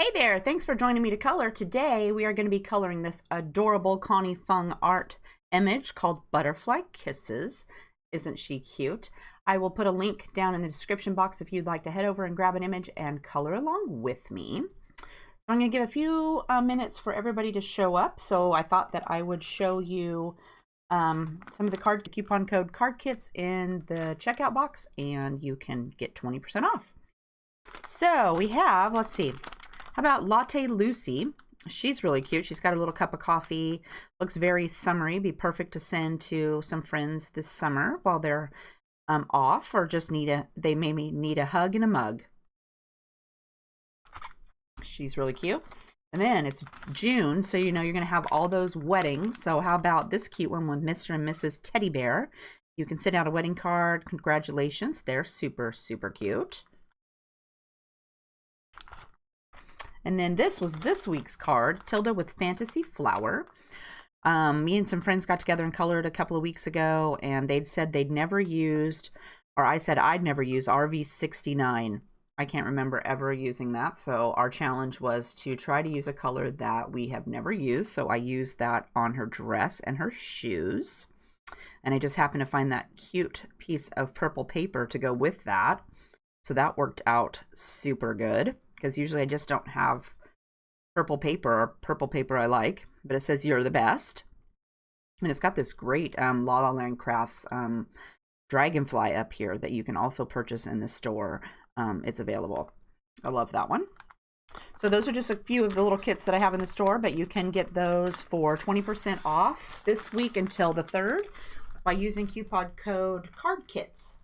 Hey there, thanks for joining me to color. Today we are going to be coloring this adorable ConieFongArt image called Butterfly Kisses. Isn't she cute? I will put a link down in the description box if you'd like to head over and grab an image and color along with me. So I'm going to give a few minutes for everybody to show up. So I thought that I would show you some of the coupon code card kits in the checkout box, and you can get 20% off. So we have, let's see. How about Latte Lucy? She's really cute. She's got a little cup of coffee. Looks very summery. Be perfect to send to some friends this summer while they're off, or just they maybe need a hug and a mug. She's really cute. And then it's June, so you know you're going to have all those weddings. So how about this cute one with Mr. and Mrs. Teddy Bear? You can send out a wedding card. Congratulations. They're super, super cute. And then this was this week's card, Tilda with Fantasy Flower. Me and some friends got together and colored a couple of weeks ago, and they'd said they'd never used, or I said I'd never used RV69. I can't remember ever using that, so our challenge was to try to use a color that we have never used. So I used that on her dress and her shoes. And I just happened to find that cute piece of purple paper to go with that. So that worked out super good, because usually I just don't have purple paper I like, but it says you're the best. And it's got this great La La Land Crafts dragonfly up here that you can also purchase in the store. It's available. I love that one. So those are just a few of the little kits that I have in the store, but you can get those for 20% off this week until the 3rd by using coupon code CARDKITS.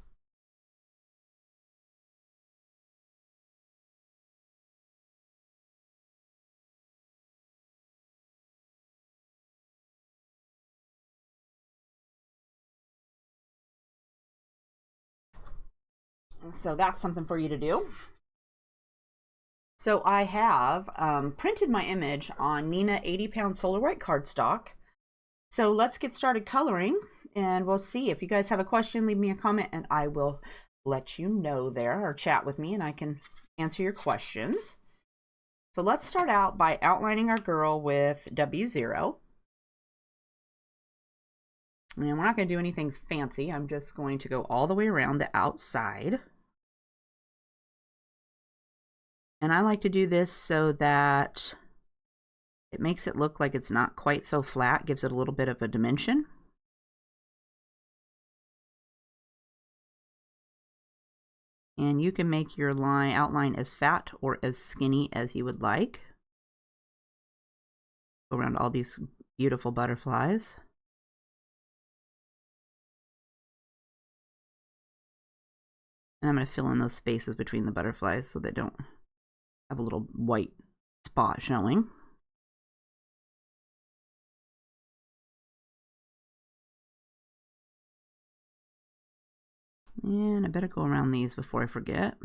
So that's something for you to do. So I have printed my image on Neenah 80-pound Solar White cardstock. So let's get started coloring, and we'll see. If you guys have a question, leave me a comment and I will let you know there, or chat with me and I can answer your questions. So let's start out by outlining our girl with W0. And we're not going to do anything fancy. I'm just going to go all the way around the outside. And I like to do this so that it makes it look like it's not quite so flat, gives it a little bit of a dimension. And you can make your outline as fat or as skinny as you would like. Go around all these beautiful butterflies. And I'm going to fill in those spaces between the butterflies so they don't have a little white spot showing. And I better go around these before I forget.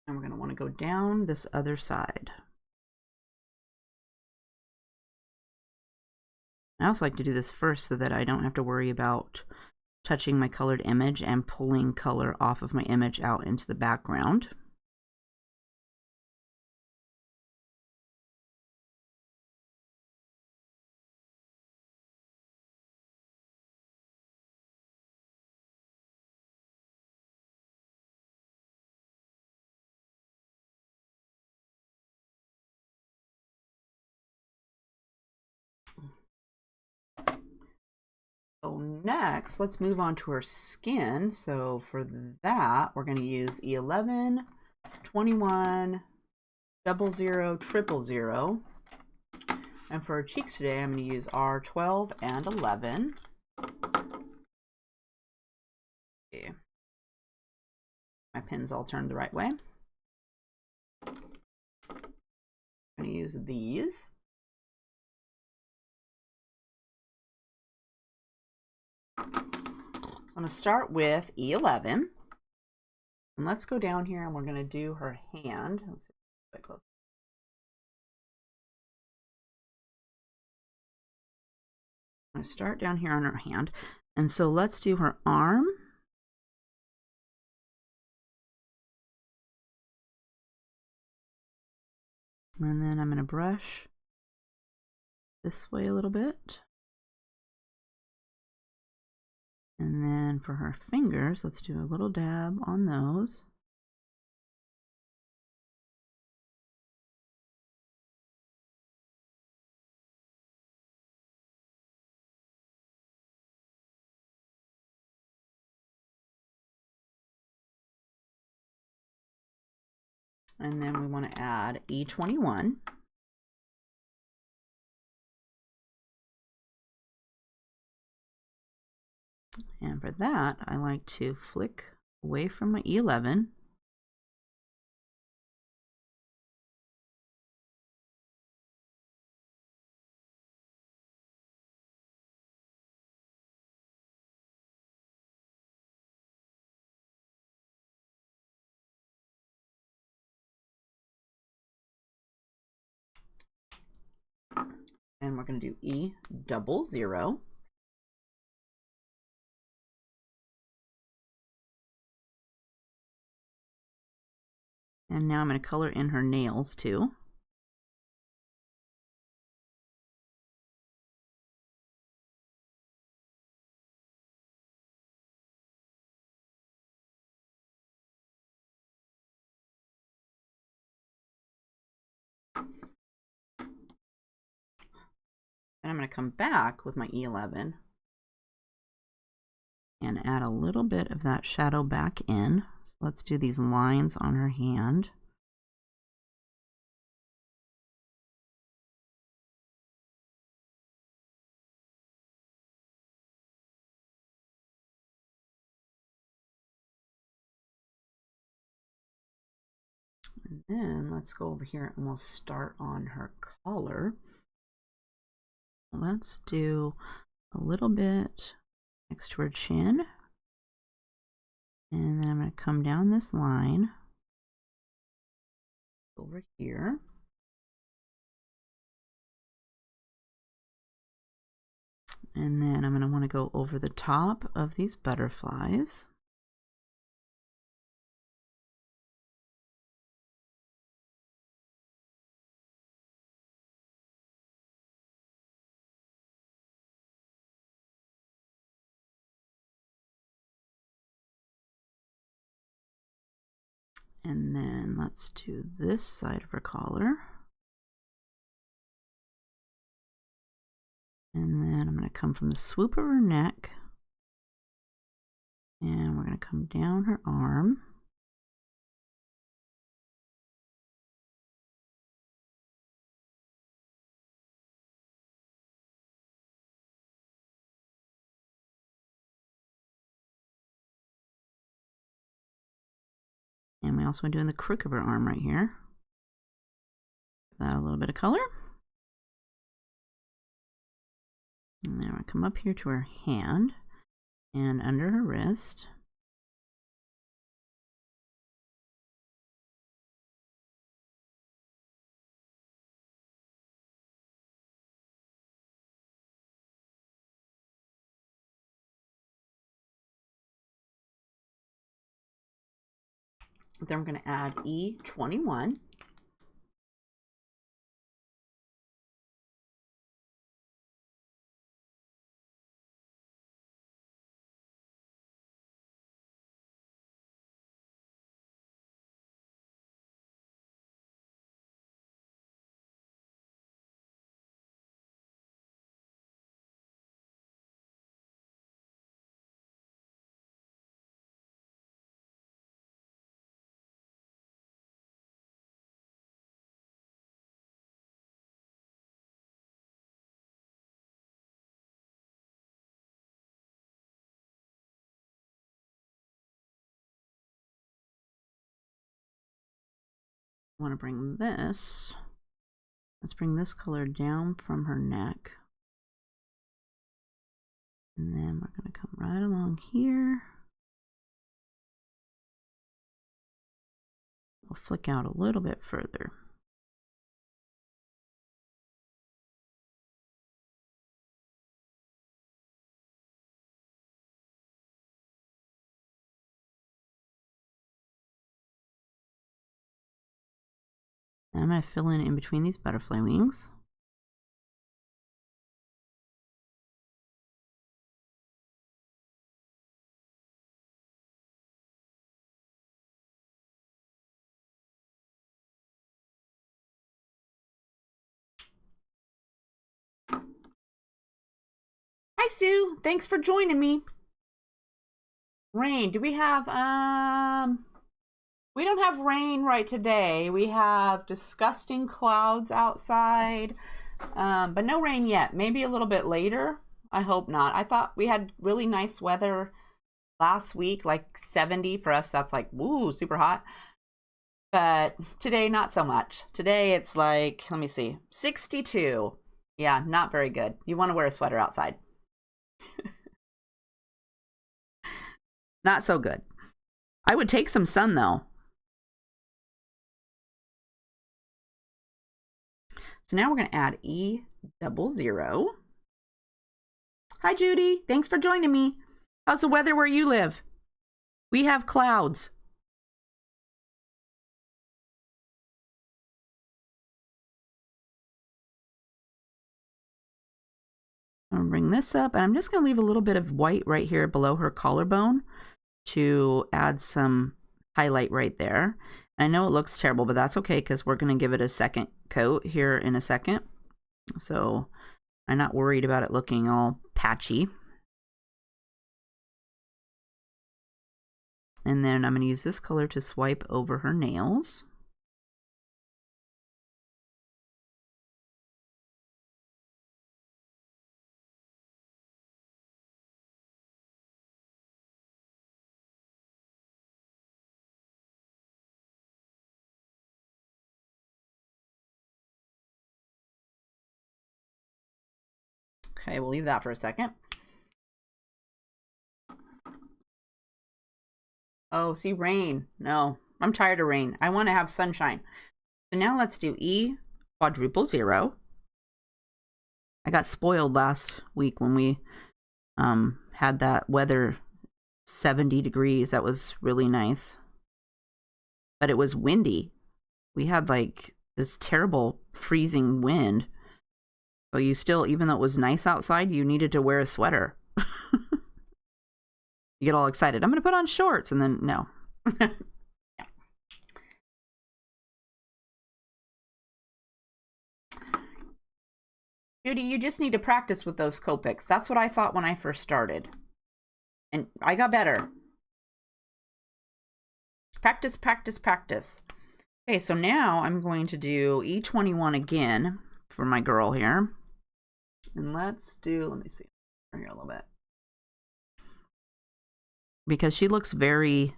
And we're going to want to go down this other side. I also like to do this first so that I don't have to worry about touching my colored image and pulling color off of my image out into the background. So next, let's move on to her skin. So for that, we're going to use E11, 21, 00, 000. And for her cheeks today, I'm going to use R12 and 11. Okay. My pin's all turned the right way. I'm going to use these. So I'm going to start with E11. And let's go down here and we're going to do her hand. Let's see if I close. I'm going to start down here on her hand. And so let's do her arm. And then I'm going to brush this way a little bit. And then for her fingers, let's do a little dab on those. And then we want to add E21. And for that, I like to flick away from my E11. And we're going to do E00. And now I'm going to color in her nails too. And I'm going to come back with my E11 and add a little bit of that shadow back in. So let's do these lines on her hand. And then let's go over here and we'll start on her collar. Let's do a little bit next to her chin. And then I'm going to come down this line over here. And then I'm going to want to go over the top of these butterflies. And then let's do this side of her collar. And then I'm going to come from the swoop of her neck. And we're going to come down her arm. And we also want to do in the crook of her arm right here. Give that a little bit of color. And then I come up here to her hand and under her wrist. Then we're going to add E21. I want to bring this, let's bring this color down from her neck. And then we're going to come right along here. We'll flick out a little bit further. I'm going to fill in between these butterfly wings. Hi, Sue. Thanks for joining me. Rain. Do we have, we don't have rain right today. We have disgusting clouds outside, but no rain yet. Maybe a little bit later. I hope not. I thought we had really nice weather last week, like 70 for us. That's like, woo, super hot. But today, not so much. Today it's like, let me see, 62. Yeah, not very good. You want to wear a sweater outside. Not so good. I would take some sun though. So now we're going to add E00. Hi, Judy. Thanks for joining me. How's the weather where you live? We have clouds. I'm going to bring this up, and I'm just going to leave a little bit of white right here below her collarbone to add some highlight right there. I know it looks terrible, but that's okay because we're going to give it a second coat here in a second. So I'm not worried about it looking all patchy. And then I'm going to use this color to swipe over her nails. Okay, we'll leave that for a second. Oh, see, rain. No, I'm tired of rain. I want to have sunshine. So now let's do E00. I got spoiled last week when we had that weather 70 degrees. That was really nice. But it was windy. We had like this terrible freezing wind. So you still, even though it was nice outside, you needed to wear a sweater. You get all excited. I'm going to put on shorts, and then no. Yeah. Judy, you just need to practice with those Copics. That's what I thought when I first started. And I got better. Practice, practice, practice. Okay, so now I'm going to do E21 again for my girl here. And let's do, let me see here a little bit. Because she looks very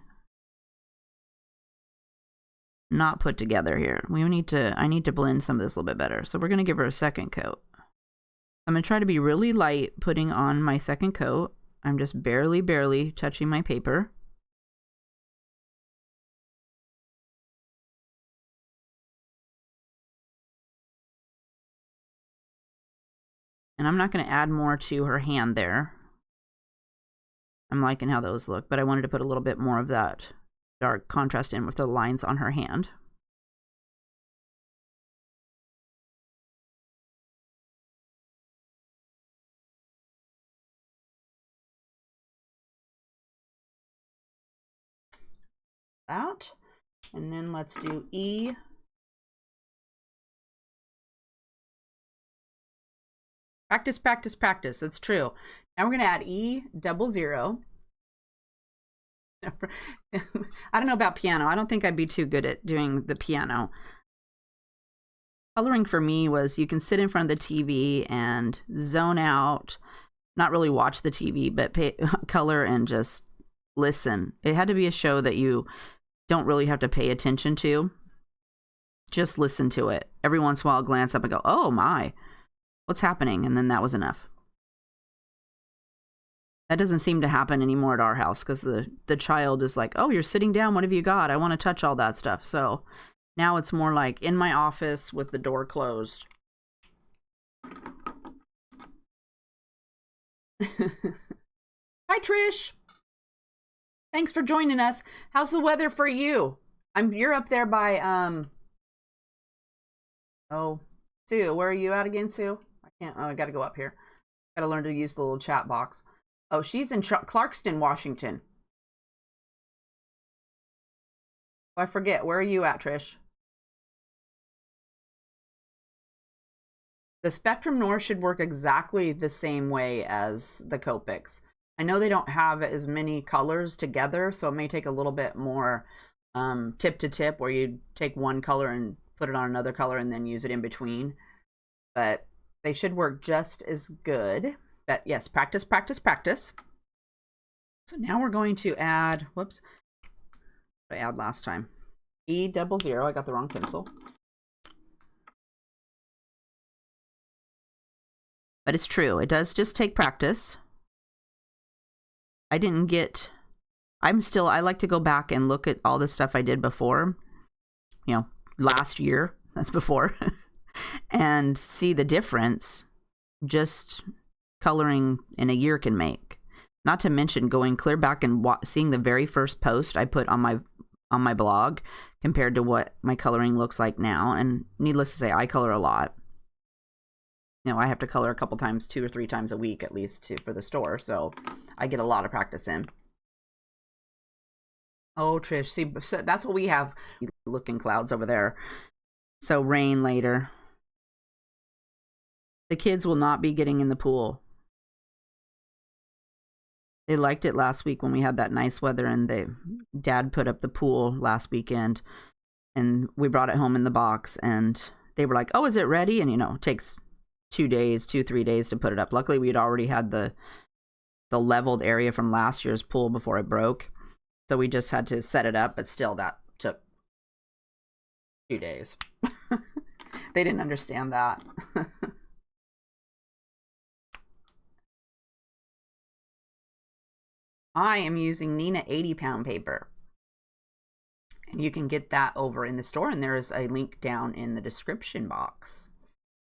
not put together here. I need to blend some of this a little bit better. So we're going to give her a second coat. I'm going to try to be really light putting on my second coat. I'm just barely touching my paper. And I'm not going to add more to her hand there. I'm liking how those look, but I wanted to put a little bit more of that dark contrast in with the lines on her hand. That. And then let's do E. Practice, practice, practice. That's true. Now we're going to add E00. I don't know about piano. I don't think I'd be too good at doing the piano. Coloring for me was you can sit in front of the TV and zone out, not really watch the TV, but color and just listen. It had to be a show that you don't really have to pay attention to. Just listen to it. Every once in a while, glance up and go, oh my, what's happening? And then that was enough. That doesn't seem to happen anymore at our house because the child is like, oh, you're sitting down. What have you got? I want to touch all that stuff. So now it's more like in my office with the door closed. Hi, Trish. Thanks for joining us. How's the weather for you? You're up there by oh, Sue. Where are you at again, Sue? I got to go up here. Got to learn to use the little chat box. Oh, she's in Clarkston, Washington. Oh, I forget. Where are you at, Trish? The Spectrum North should work exactly the same way as the Copics. I know they don't have as many colors together, so it may take a little bit more tip to tip, where you take one color and put it on another color and then use it in between. But they should work just as good. But yes, practice, practice, practice. So now we're going to add, whoops, what did I add last time? E00, I got the wrong pencil. But it's true, it does just take practice. I like to go back and look at all the stuff I did before, last year, that's before, and see the difference just coloring in a year can make. Not to mention going clear back and seeing the very first post I put on my blog compared to what my coloring looks like now. And needless to say, I color a lot. I have to color a couple times, 2 or 3 times a week at least for the store. So I get a lot of practice in. Oh, Trish, see, so that's what we have. Looking clouds over there. So rain later. The kids will not be getting in the pool. They liked it last week when we had that nice weather, and Dad put up the pool last weekend, and we brought it home in the box, and they were like, oh, is it ready? And it takes 3 days to put it up. Luckily we had already had the leveled area from last year's pool before it broke, so we just had to set it up, but still that took 2 days. They didn't understand that. I am using Nina 80-pound paper, and you can get that over in the store, and there is a link down in the description box.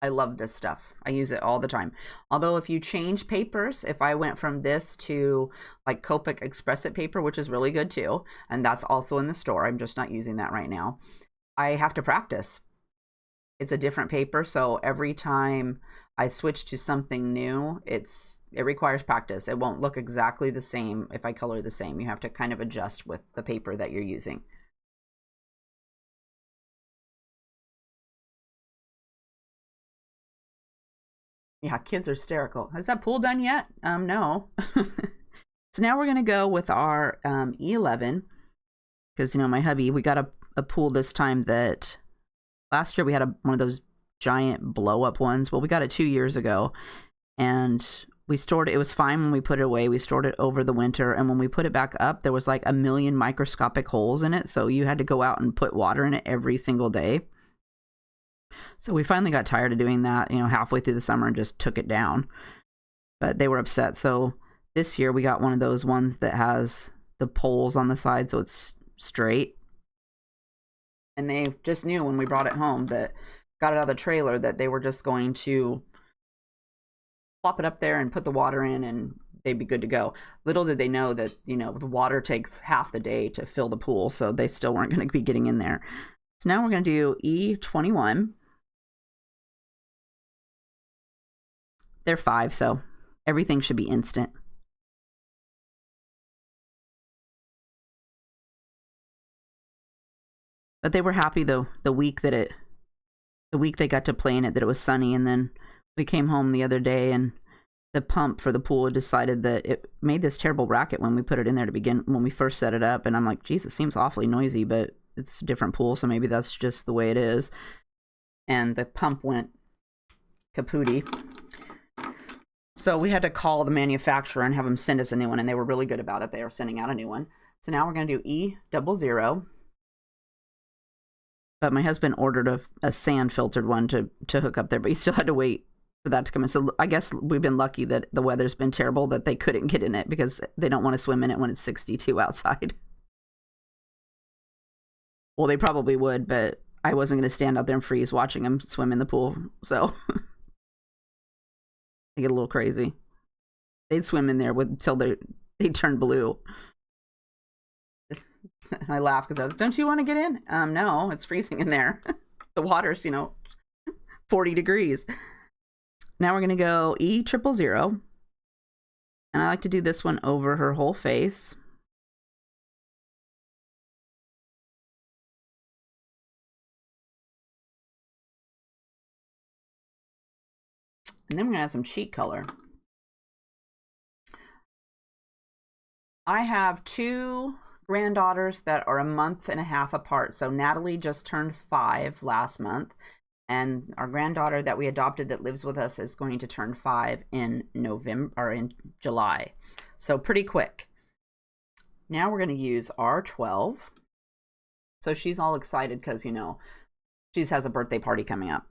I love this stuff. I use it all the time. Although if you change papers, if I went from this to like Copic Express It paper, which is really good too, and that's also in the store, I'm just not using that right now, I have to practice. It's a different paper, so every time I switch to something new, it requires practice. It won't look exactly the same if I color the same. You have to kind of adjust with the paper that you're using. Yeah, kids are hysterical. Is that pool done yet? No. So now we're going to go with our E11, because, my hubby, we got a pool this time that last year we had one of those giant blow up ones. Well, we got it 2 years ago, and we stored it. It was fine when we put it away. We stored it over the winter, and when we put it back up, there was like 1 million microscopic holes in it, so you had to go out and put water in it every single day. So we finally got tired of doing that, halfway through the summer, and just took it down. But they were upset. So this year we got one of those ones that has the poles on the side, so it's straight. And they just knew when we brought it home, that got it out of the trailer, that they were just going to plop it up there and put the water in, and they'd be good to go. Little did they know that, the water takes half the day to fill the pool, so they still weren't going to be getting in there. So now we're going to do E21. They're 5, so everything should be instant. But they were happy though the week they got to play in it, that it was sunny. And then we came home the other day, and the pump for the pool decided that it made this terrible racket when we put it in there when we first set it up. And I'm like, geez, it seems awfully noisy, but it's a different pool, so maybe that's just the way it is. And the pump went kapooty. So we had to call the manufacturer and have them send us a new one, and they were really good about it. They were sending out a new one. So now we're going to do E00. But my husband ordered a sand filtered one to hook up there, but he still had to wait for that to come in. So I guess we've been lucky that the weather's been terrible that they couldn't get in it because they don't want to swim in it when it's 62 outside. Well, they probably would, but I wasn't going to stand out there and freeze watching them swim in the pool. So they get a little crazy. They'd swim in there until they turn blue. And I laugh because I was, don't you want to get in? No, it's freezing in there. The water's, 40 degrees. Now we're going to go E000. And I like to do this one over her whole face. And then we're going to add some cheek color. I have two granddaughters that are a month and a half apart. So Natalie just turned 5 last month. And our granddaughter that we adopted that lives with us is going to turn 5 in November or in July. So pretty quick. Now we're going to use R12. So she's all excited because, she has a birthday party coming up.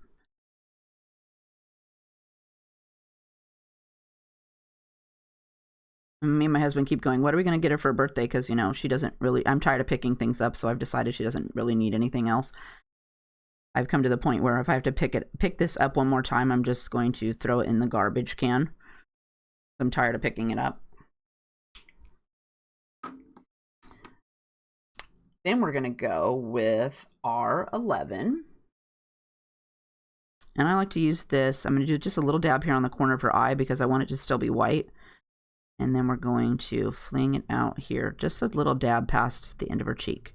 Me and my husband keep going, what are we going to get her for her birthday? Because, she doesn't really, I'm tired of picking things up, so I've decided she doesn't really need anything else. I've come to the point where if I have to pick this up one more time, I'm just going to throw it in the garbage can. I'm tired of picking it up. Then we're going to go with R11. And I like to use this. I'm going to do just a little dab here on the corner of her eye because I want it to still be white. And then we're going to fling it out here, just a little dab past the end of her cheek.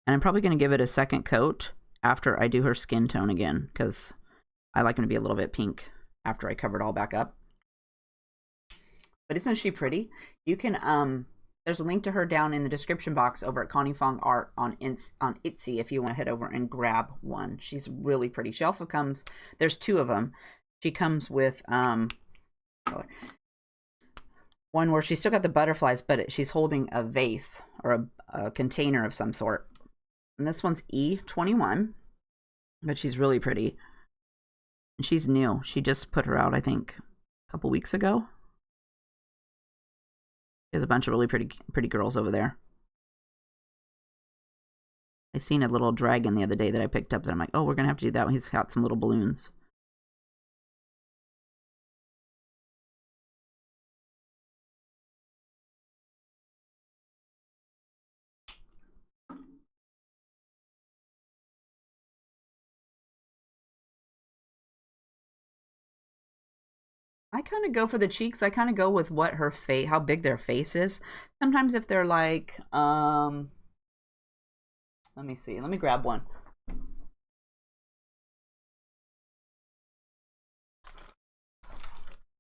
And I'm probably going to give it a second coat after I do her skin tone again, because I like them to be a little bit pink after I cover it all back up. But isn't she pretty? You can, there's a link to her down in the description box over at ConieFongArt on Etsy if you want to head over and grab one. She's really pretty. She also comes, there's 2 of them. She comes with, one where she's still got the butterflies, but she's holding a vase or a container of some sort. And this one's E21, but she's really pretty. And she's new. She just put her out, I think, a couple weeks ago. There's a bunch of really pretty girls over there. I seen a little dragon the other day that I picked up that I'm like, oh, we're going to have to do that one. He's got some little balloons. I kind of go for the cheeks. I kind of go with what her face, how big their face is. Sometimes if they're like, let me see. Let me grab one.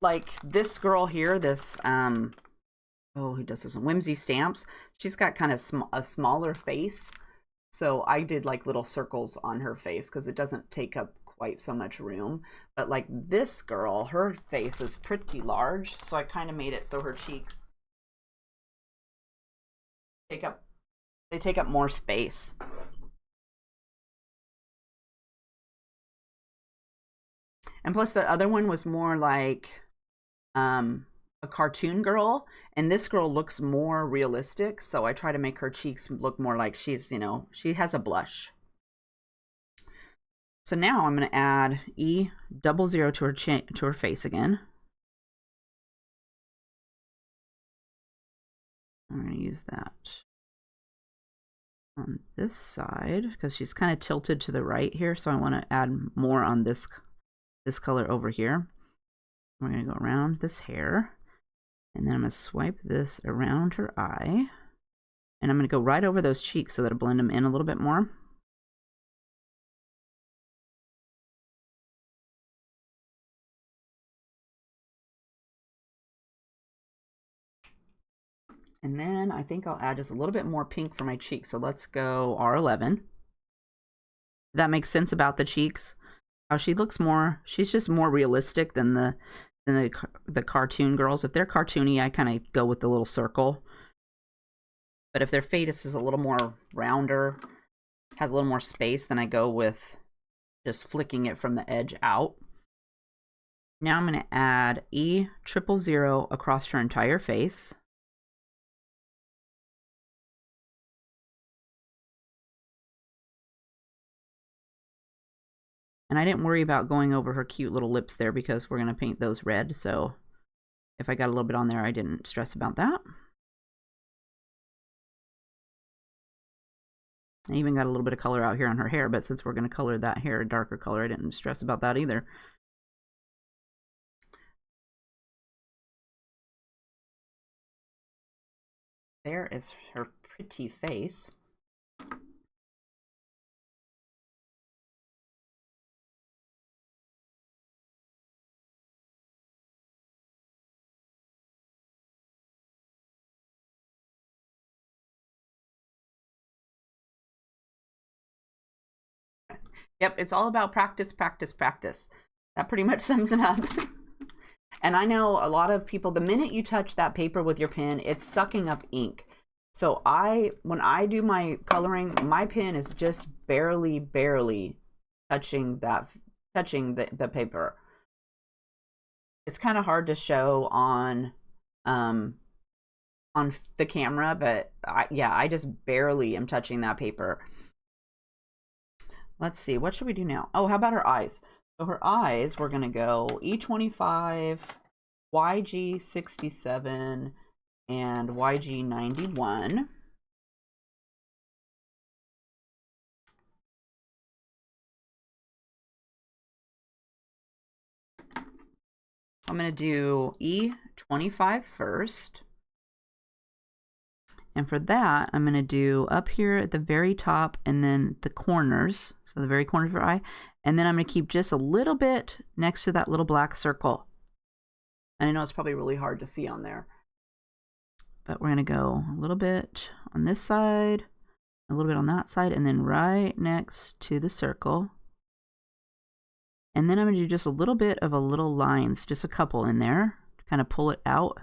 Like this girl here, this, oh, who does this? Whimsy Stamps. She's got kind of a smaller face. So I did like little circles on her face because it doesn't take up quite so much room. But like this girl, her face is pretty large, so I kind of made it so her cheeks take up more space. And plus the other one was more like a cartoon girl, and this girl looks more realistic, so I try to make her cheeks look more like she's, she has a blush. So now I'm going to add E00 to her face again. I'm going to use that on this side because she's kind of tilted to the right here, so I want to add more on this color over here. We're going to go around this hair, and then I'm going to swipe this around her eye, and I'm going to go right over those cheeks so that it'll blend them in a little bit more. And then I think I'll add just a little bit more pink for my cheeks. So let's go R11. That makes sense about the cheeks. How she looks more, she's just more realistic than the cartoon girls. If they're cartoony, I kind of go with the little circle. But if their face is a little more rounder, has a little more space, then I go with just flicking it from the edge out. Now I'm going to add E000 across her entire face. And I didn't worry about going over her cute little lips there because we're going to paint those red. So if I got a little bit on there, I didn't stress about that. I even got a little bit of color out here on her hair, but since we're going to color that hair a darker color, I didn't stress about that either. There is her pretty face. Yep, it's all about practice, practice, practice. That pretty much sums it up. And I know a lot of people, the minute you touch that paper with your pen, it's sucking up ink. So when I do my coloring, my pen is just barely touching the paper. It's kind of hard to show on the camera, but I just barely am touching that paper. Let's see, what should we do now? Oh, how about her eyes? So her eyes, we're gonna go E25, YG67, and YG91. I'm gonna do E25 first. And for that, I'm going to do up here at the very top and then the corners. So the very corners of her eye. And then I'm going to keep just a little bit next to that little black circle. And I know it's probably really hard to see on there. But we're going to go a little bit on this side, a little bit on that side, and then right next to the circle. And then I'm going to do just a little bit of a little lines, just a couple in there to kind of pull it out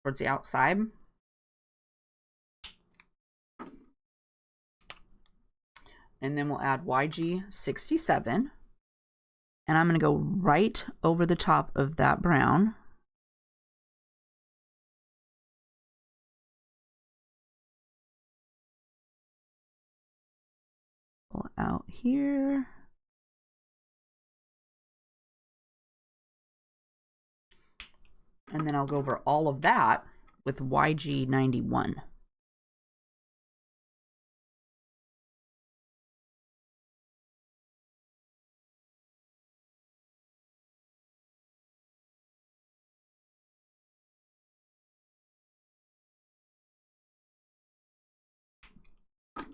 towards the outside. And then we'll add YG67. And I'm going to go right over the top of that brown. Pull out here. And then I'll go over all of that with YG91.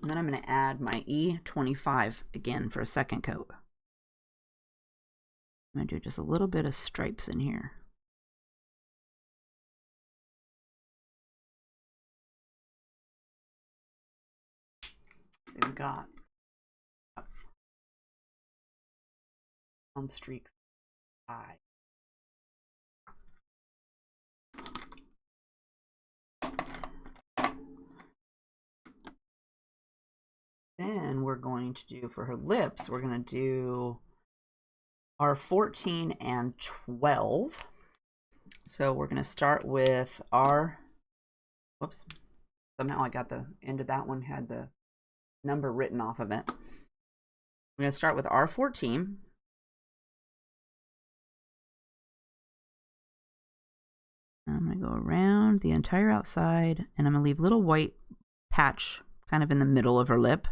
And then I'm going to add my E25 again for a second coat. I'm going to do just a little bit of stripes in here. So we've got on streaks eye. Then we're going to do, for her lips, we're going to do our 14 and 12. So we're going to start with our, whoops, somehow I got the end of that one, had the number written off of it. We're going to start with R14. I'm going to go around the entire outside, and I'm going to leave a little white patch kind of in the middle of her lip.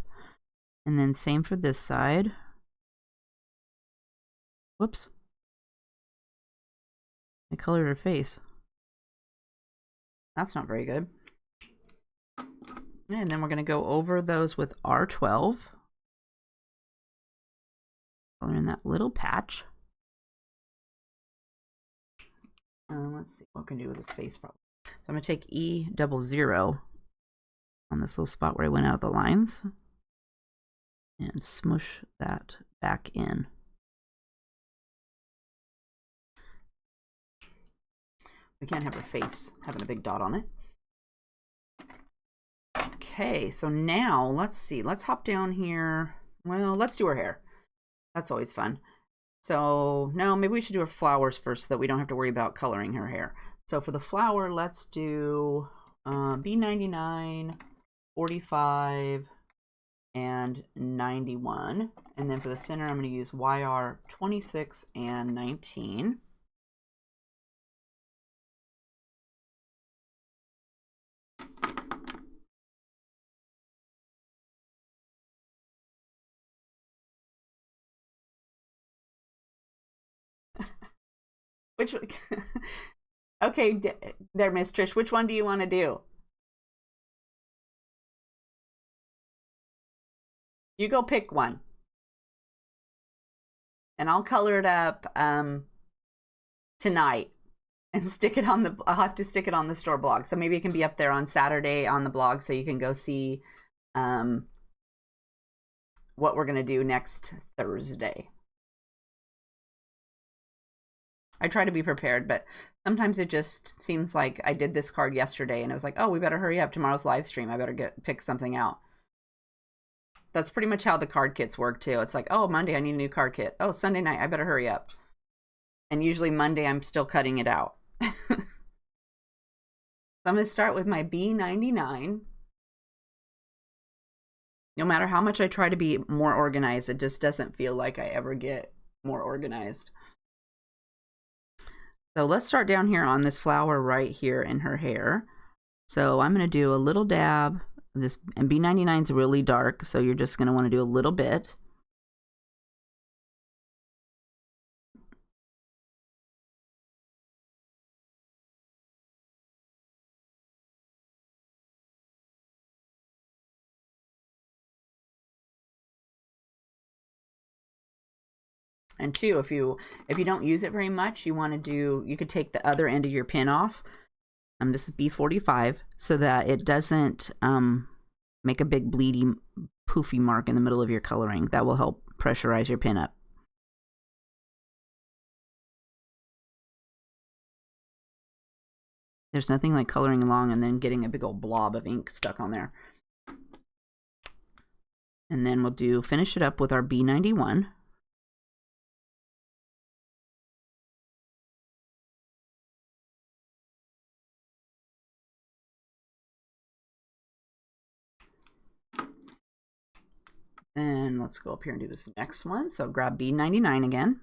And then same for this side. Whoops. I colored her face. That's not very good. And then we're going to go over those with R12. Coloring that little patch. Let's see what we can do with this face problem. So I'm going to take E00 on this little spot where I went out the lines and smush that back in. We can't have her face having a big dot on it. Okay, so now let's see. Let's hop down here. Well, let's do her hair. That's always fun. So no, maybe we should do her flowers first so that we don't have to worry about coloring her hair. So for the flower, let's do B99, 45, and 91. And then for the center, I'm going to use YR 26 and 19. Which, okay, there, Miss Trish, which one do you want to do? You go pick one. And I'll color it up tonight and stick it on the, I'll have to stick it on the store blog. So maybe it can be up there on Saturday on the blog so you can go see what we're going to do next Thursday. I try to be prepared, but sometimes it just seems like I did this card yesterday and I was like, oh, we better hurry up. Tomorrow's live stream. I better pick something out. That's pretty much how the card kits work too. It's like, oh, Monday I need a new card kit. Oh, Sunday night I better hurry up. And usually Monday I'm still cutting it out. So I'm going to start with my B99. No matter how much I try to be more organized, it just doesn't feel like I ever get more organized. So let's start down here on this flower right here in her hair. So I'm going to do a little dab of this, and B99 is really dark, so you're just going to want to do a little bit. And two, if you don't use it very much, you want to do, you could take the other end of your pin off. This is B45 so that it doesn't make a big bleedy poofy mark in the middle of your coloring. That will help pressurize your pin up. There's nothing like coloring along and then getting a big old blob of ink stuck on there. And then we'll finish it up with our B91. Then let's go up here and do this next one. So grab B99 again.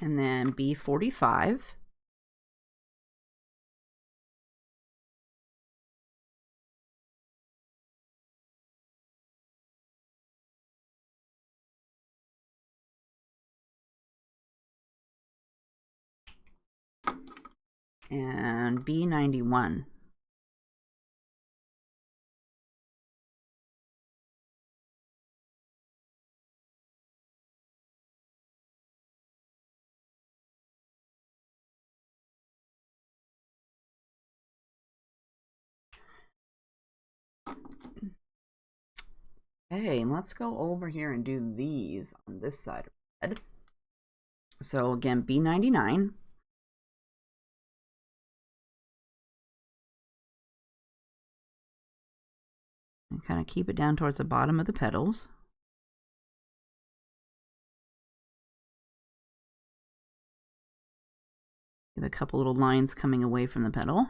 And then B45. And B91. Okay, and let's go over here and do these on this side of the head. So again, B99. And kind of keep it down towards the bottom of the petals. Give a couple little lines coming away from the petal.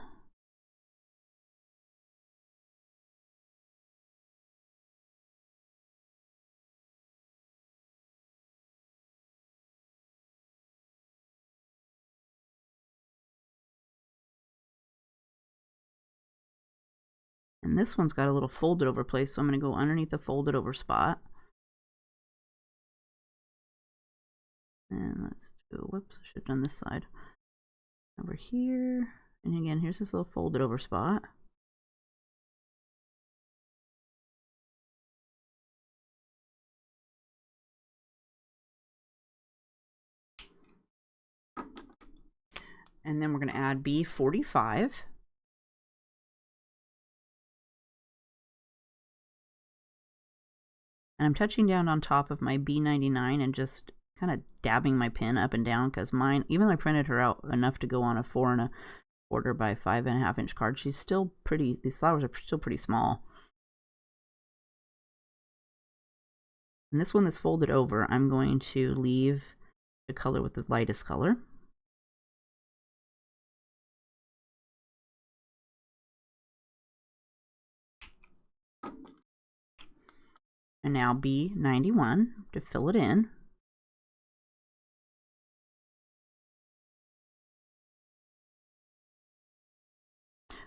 And this one's got a little folded over place, so I'm going to go underneath the folded over spot. And let's do, whoops, I should have done this side. Over here, and again, here's this little folded over spot. And then we're going to add B45. And I'm touching down on top of my B99 and just kind of dabbing my pen up and down, because mine, even though I printed her out enough to go on a 4 1/4 by 5.5 inch card, she's still pretty, these flowers are still pretty small. And this one that's folded over, I'm going to leave the color with the lightest color. And now B91 to fill it in.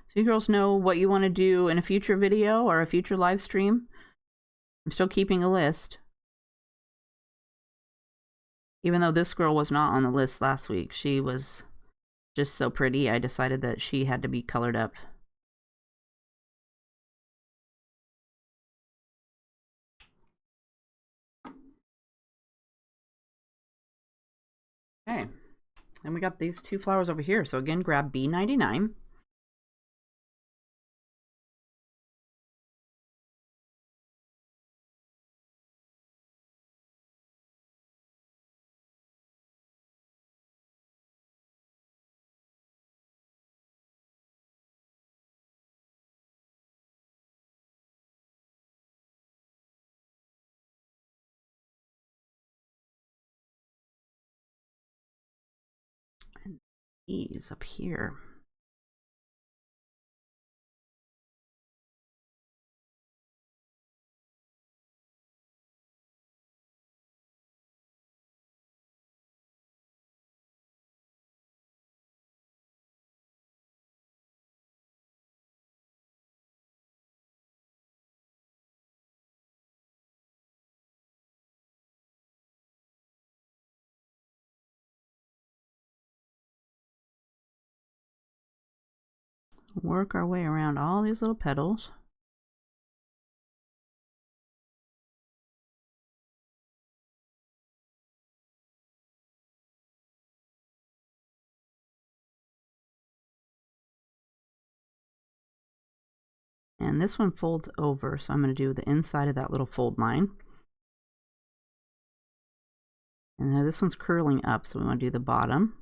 So you girls know what you want to do in a future video or a future live stream. I'm still keeping a list. Even though this girl was not on the list last week, she was just so pretty, I decided that she had to be colored up. Okay, and we got these 2 flowers over here. So again, grab B99. And these up here. Work our way around all these little petals. And this one folds over, so I'm going to do the inside of that little fold line. And now this one's curling up, so we want to do the bottom.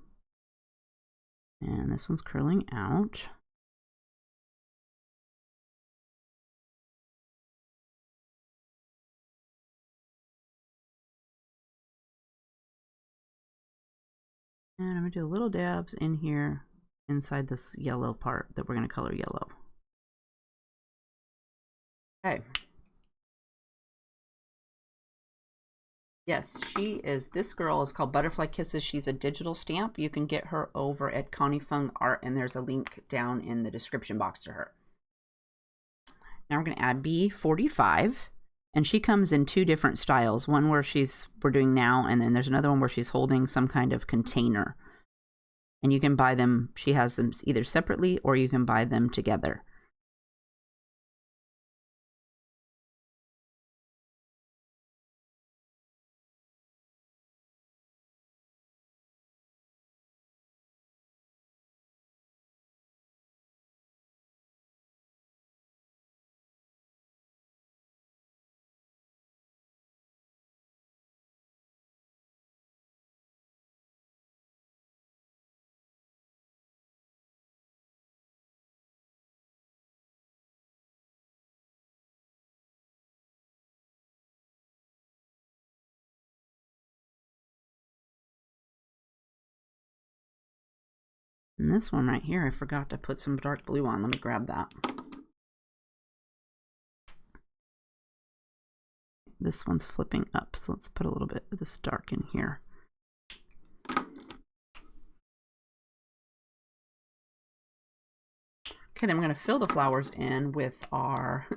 And this one's curling out. And I'm going to do little dabs in here inside this yellow part that we're going to color yellow. Okay. Yes, this girl is called Butterfly Kisses. She's a digital stamp. You can get her over at ConieFongArt, and there's a link down in the description box to her. Now we're going to add B45, and she comes in 2 different styles. One where we're doing now, and then there's another one where she's holding some kind of container. And you can buy them, she has them either separately or you can buy them together. And this one right here, I forgot to put some dark blue on. Let me grab that. This one's flipping up, so let's put a little bit of this dark in here. Okay, then we're going to fill the flowers in with our...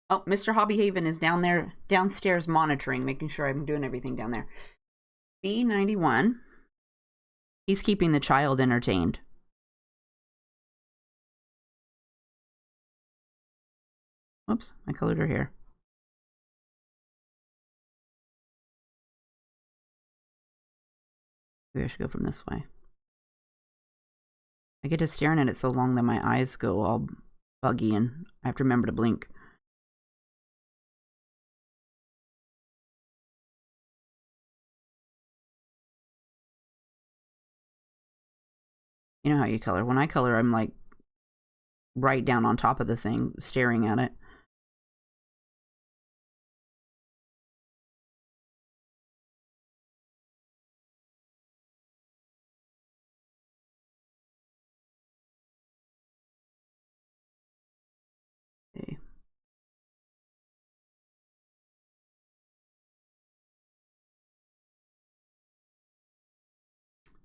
Oh, Mr. HeathersHobbieHaven is downstairs monitoring, making sure I'm doing everything down there. B91. He's keeping the child entertained. Whoops, I colored her hair. Maybe I should go from this way. I get to staring at it so long that my eyes go all buggy and I have to remember to blink. You know how you color. When I color, I'm like right down on top of the thing, staring at it. Okay.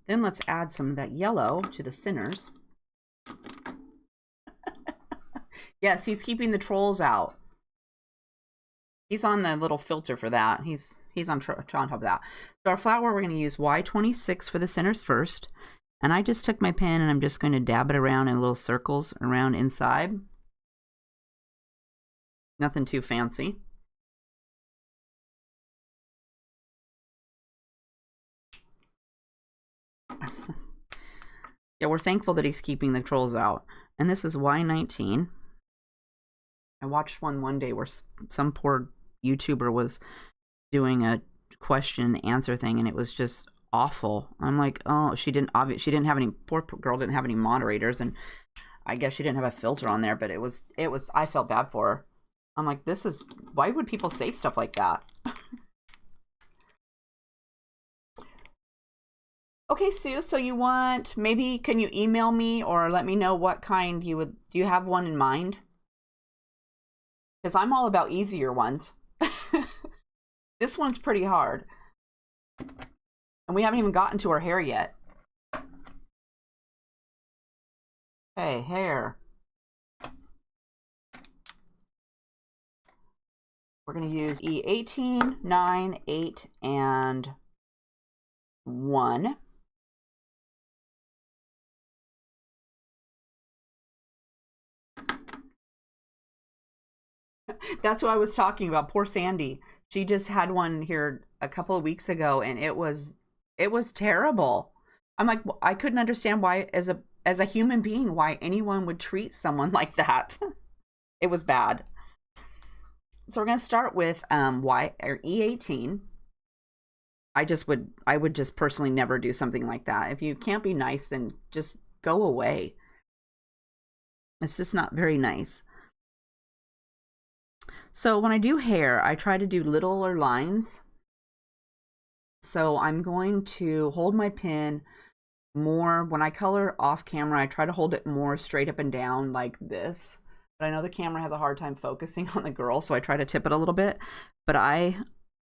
Then let's add some of that yellow to the centers. Yes, he's keeping the trolls out. He's on the little filter for that. He's on top of that. So our flower, we're going to use Y26 for the centers first. And I just took my pen and I'm just going to dab it around in little circles around inside. Nothing too fancy. Yeah, we're thankful that he's keeping the trolls out. And this is Y19. I watched one day where some poor YouTuber was doing a question and answer thing, and it was just awful. I'm like, oh, she didn't have any, poor girl didn't have any moderators, and I guess she didn't have a filter on there, but it was I felt bad for her. I'm like, why would people say stuff like that? Okay, Sue, so you want, maybe can you email me or let me know what kind do you have one in mind? Because I'm all about easier ones. This one's pretty hard. And we haven't even gotten to her hair yet. Hey, hair. We're going to use E18, 9, 8, and 1. That's what I was talking about. Poor Sandy. She just had one here a couple of weeks ago, and it was terrible. I'm like, I couldn't understand why, as a human being, why anyone would treat someone like that. It was bad. So we're gonna start with E18. I would just personally never do something like that. If you can't be nice, then just go away. It's just not very nice. So when I do hair, I try to do littler lines. So I'm going to hold my pen more. When I color off camera, I try to hold it more straight up and down like this. But I know the camera has a hard time focusing on the girl, so I try to tip it a little bit. But I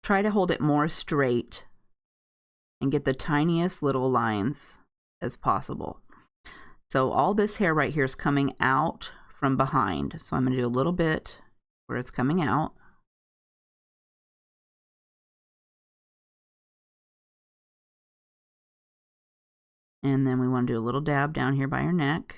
try to hold it more straight and get the tiniest little lines as possible. So all this hair right here is coming out from behind. So I'm going to do a little bit where it's coming out. And then we want to do a little dab down here by her neck.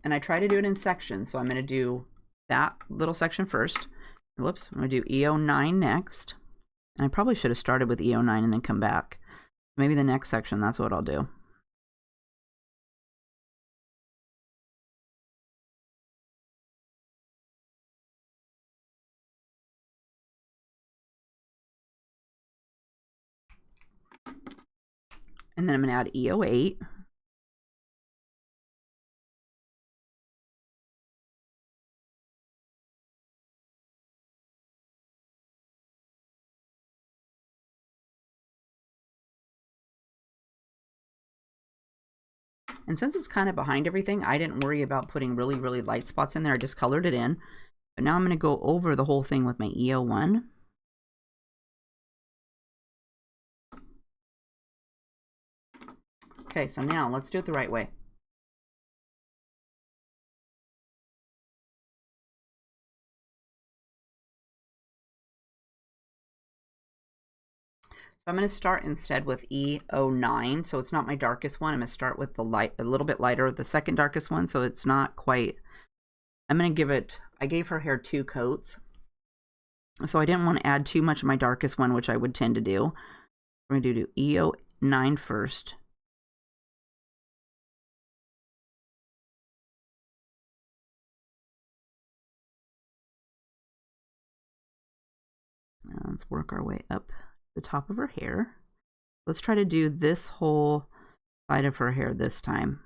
And I try to do it in sections. So I'm going to do that little section first. Whoops, I'm going to do E09 next. And I probably should have started with E09 and then come back. Maybe the next section, that's what I'll do. And then I'm going to add E08. And since it's kind of behind everything, I didn't worry about putting really, really light spots in there. I just colored it in. But now I'm going to go over the whole thing with my E01. Okay, so now let's do it the right way. So I'm going to start instead with E09. So it's not my darkest one. I'm going to start with the light, a little bit lighter, the second darkest one. So it's not quite, I'm going to give it, I gave her hair 2 coats. So I didn't want to add too much of my darkest one, which I would tend to do. We're going to do E09 first. Let's work our way up the top of her hair. Let's try to do this whole side of her hair this time.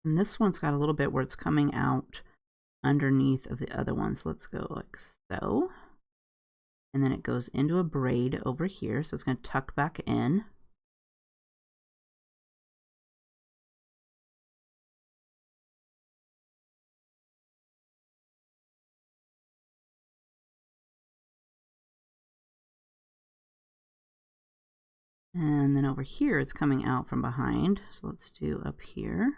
And this one's got a little bit where it's coming out underneath of the other ones. Let's go like so. And then it goes into a braid over here. So it's going to tuck back in. And then over here, it's coming out from behind. So let's do up here.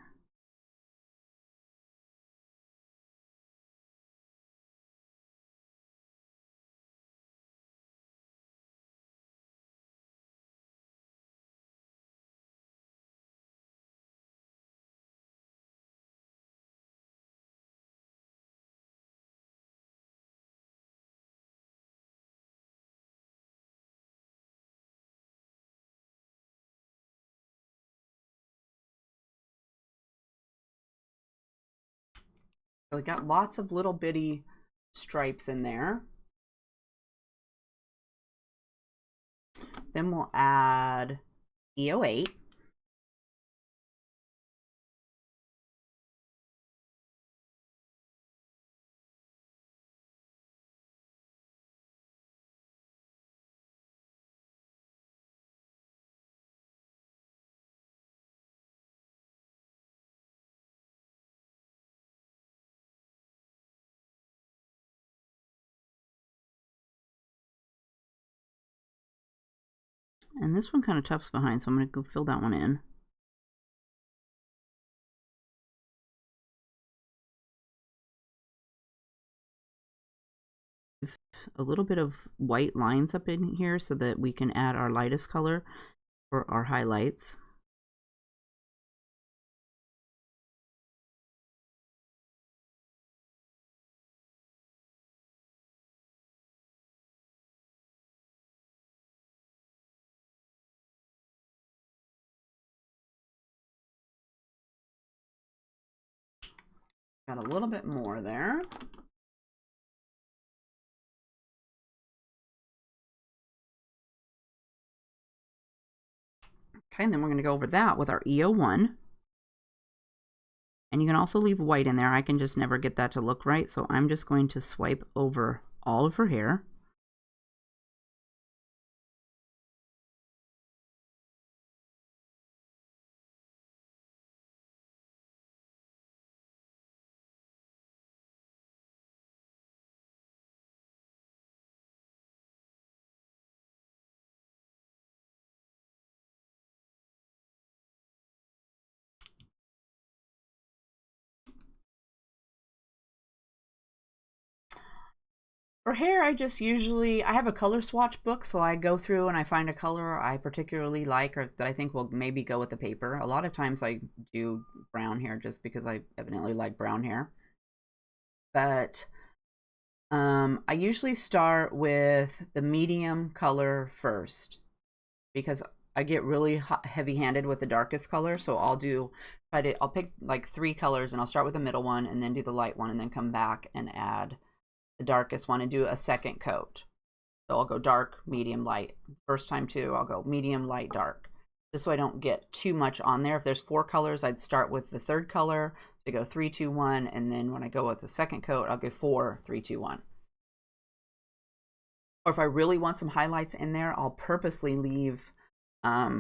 So we got lots of little bitty stripes in there. Then we'll add EO8. And this one kind of tufts behind, so I'm going to go fill that one in. A little bit of white lines up in here so that we can add our lightest color for our highlights. Got a little bit more there. Okay, and then we're going to go over that with our EO1. And you can also leave white in there. I can just never get that to look right, so I'm just going to swipe over all of her hair. For hair, I have a color swatch book, so I go through and I find a color I particularly like or that I think will maybe go with the paper. A lot of times I do brown hair just because I evidently like brown hair. But I usually start with the medium color first because I get really heavy-handed with the darkest color, so I'll pick like 3 colors and I'll start with the middle one and then do the light one and then come back and add the darkest one and do a second coat. So I'll go dark, medium, light. First time too, I'll go medium, light, dark. Just so I don't get too much on there. If there's 4 colors, I'd start with the third color. So I go 3, 2, 1, and then when I go with the second coat, I'll go 4, 3, 2, 1. Or if I really want some highlights in there, I'll purposely leave a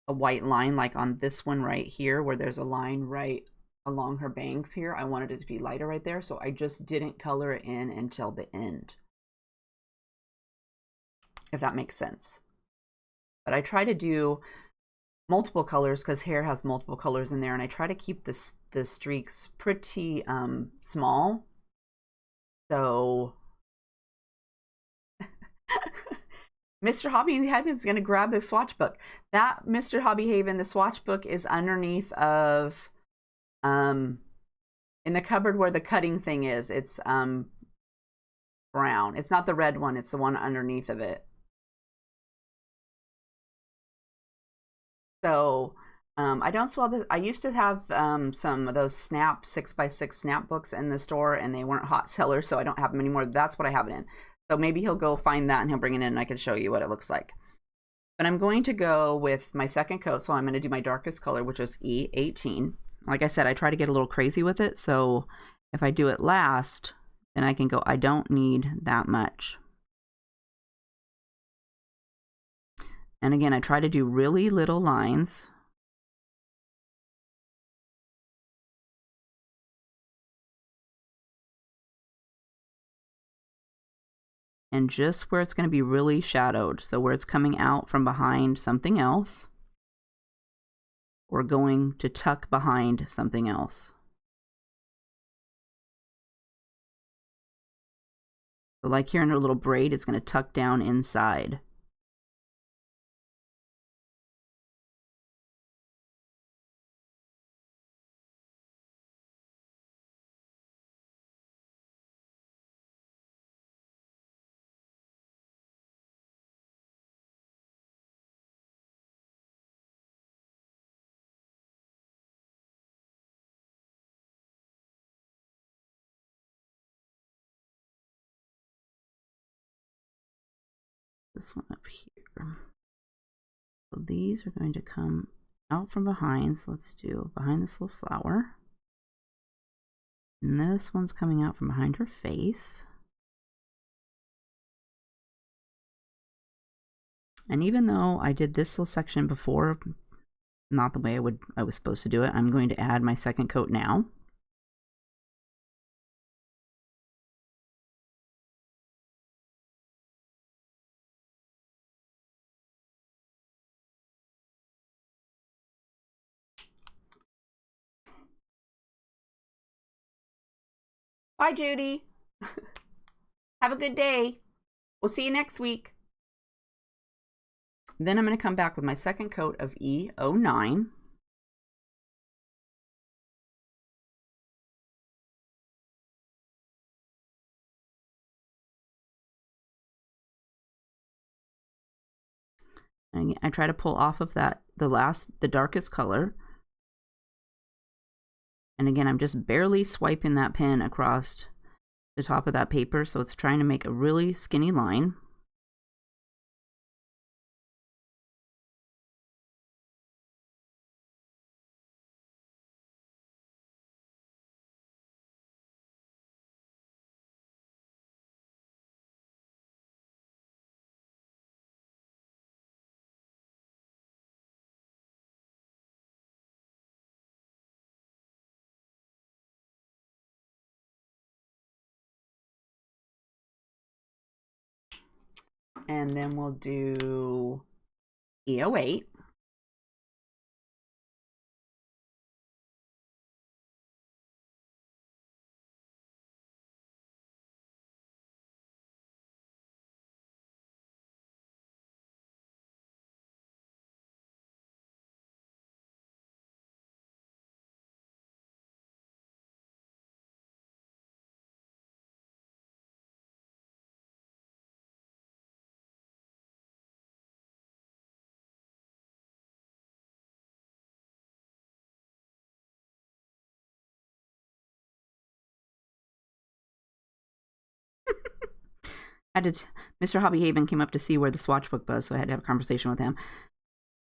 white line, like on this one right here, where there's a line right along her bangs here. I wanted it to be lighter right there, so I just didn't color it in until the end, if that makes sense. But I try to do multiple colors because hair has multiple colors in there, and I try to keep the streaks pretty small. So Mr. HeathersHobbieHaven is going to grab the swatch book. That Mr. HeathersHobbieHaven, the swatch book is underneath of In the cupboard where the cutting thing is, it's brown. It's not the red one, it's the one underneath of it. So I don't swell the, I used to have some of those snap 6x6 snap books in the store, and they weren't hot sellers, so I don't have them anymore. That's what I have it in. So maybe he'll go find that and he'll bring it in and I can show you what it looks like. But I'm going to go with my second coat, so I'm going to do my darkest color, which is E18. Like I said, I try to get a little crazy with it, so if I do it last, then I can go, I don't need that much. And again, I try to do really little lines. And just where it's going to be really shadowed, so where it's coming out from behind something else, or going to tuck behind something else. So like here in a little braid, it's going to tuck down inside. This one up here. So these are going to come out from behind. So let's do behind this little flower. And this one's coming out from behind her face. And even though I did this little section before, not the way I was supposed to do it, I'm going to add my second coat now. Bye, Judy. Have a good day. We'll see you next week. Then I'm going to come back with my second coat of E09. And I try to pull off of that the darkest color. And again, I'm just barely swiping that pen across the top of that paper, so it's trying to make a really skinny line. And then we'll do E08. Mr. HeathersHobbieHaven came up to see where the swatch book was, so I had to have a conversation with him.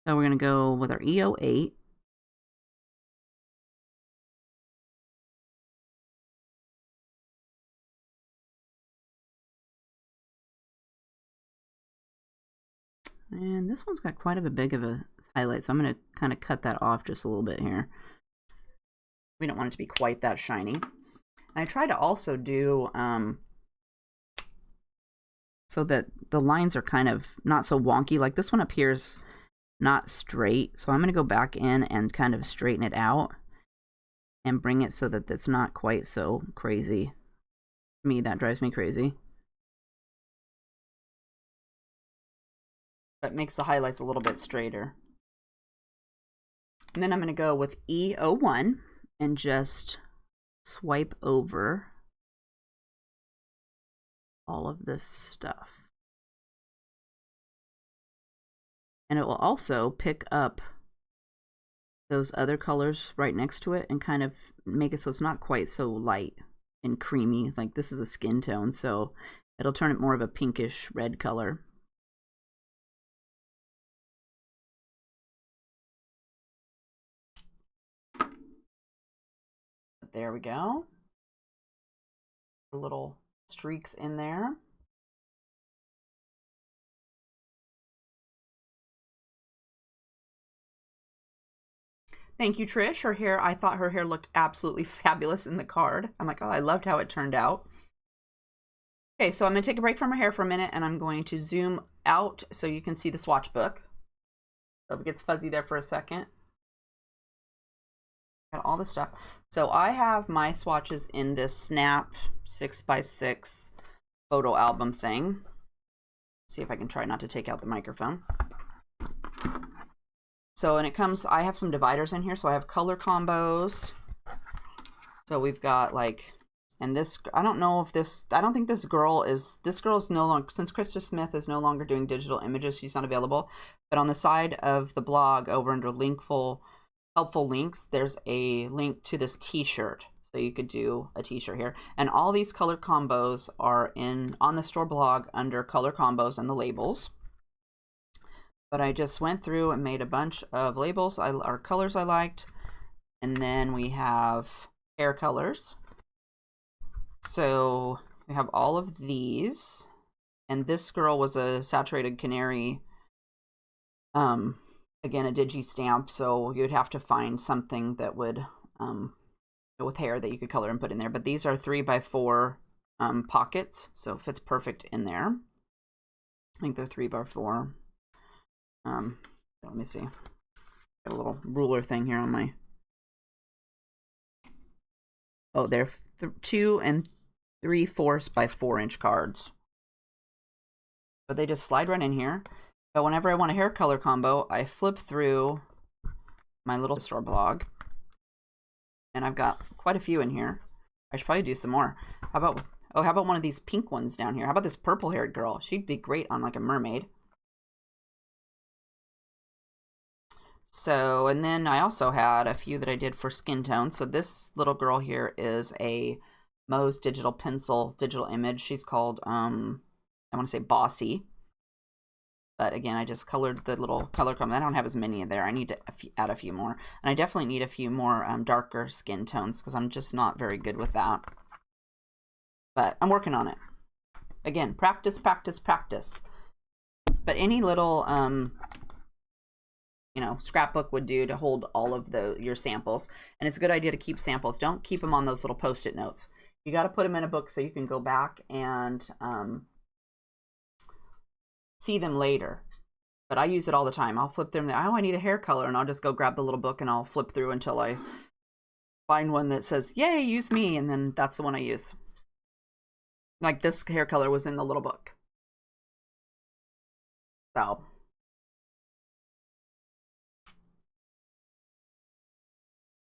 So we're going to go with our E08. And this one's got quite a big of a highlight, so I'm going to kind of cut that off just a little bit here. We don't want it to be quite that shiny. And I try to also do so that the lines are kind of not so wonky. Like this one appears not straight, so I'm going to go back in and kind of straighten it out and bring it so that it's not quite so crazy. To me, that drives me crazy. But makes the highlights a little bit straighter. And then I'm going to go with E01 and just swipe over all of this stuff. And it will also pick up those other colors right next to it and kind of make it so it's not quite so light and creamy. Like this is a skin tone, so it'll turn it more of a pinkish red color. There we go. Little streaks in there. Thank you, Trish. Her hair, I thought her hair looked absolutely fabulous in the card. I'm like, oh, I loved how it turned out. Okay, so I'm going to take a break from her hair for a minute, and I'm going to zoom out so you can see the swatch book. So if it gets fuzzy there for a second. Got all the stuff. So I have my swatches in this Snap 6x6 photo album thing. See if I can try not to take out the microphone. So, and it comes, I have some dividers in here. So I have color combos. So we've got like, and this, I don't know if this, I don't think this girl is no longer, since Krista Smith is no longer doing digital images, she's not available. But on the side of the blog over under helpful links, there's a link to this t-shirt. So you could do a t-shirt here. And all these color combos are on the store blog under color combos and the labels. But I just went through and made a bunch of labels, or colors I liked. And then we have hair colors. So we have all of these. And this girl was a saturated canary. Again, a digi stamp. So you'd have to find something that would, with hair that you could color and put in there. But these are 3x4 pockets. So it fits perfect in there. I think they're 3x4. Let me see. Got a little ruler thing here on my. Oh, they're 2 3/4 by 4-inch cards. But they just slide right in here. But whenever I want a hair color combo, I flip through my little store blog. And I've got quite a few in here. I should probably do some more. How about one of these pink ones down here? How about this purple haired girl? She'd be great on like a mermaid. So, and then I also had a few that I did for skin tone. So this little girl here is a Moe's digital pencil, digital image. She's called, I want to say Bossy. But again, I just colored the little color combo. I don't have as many in there. I need to add a few more. And I definitely need a few more darker skin tones because I'm just not very good with that. But I'm working on it. Again, practice, practice, practice. But any little, scrapbook would do to hold all of your samples. And it's a good idea to keep samples. Don't keep them on those little Post-it notes. You got to put them in a book so you can go back and see them later. But I use it all the time. I'll flip them. Oh, I need a hair color. And I'll just go grab the little book and I'll flip through until I find one that says, yay, use me. And then that's the one I use. Like this hair color was in the little book.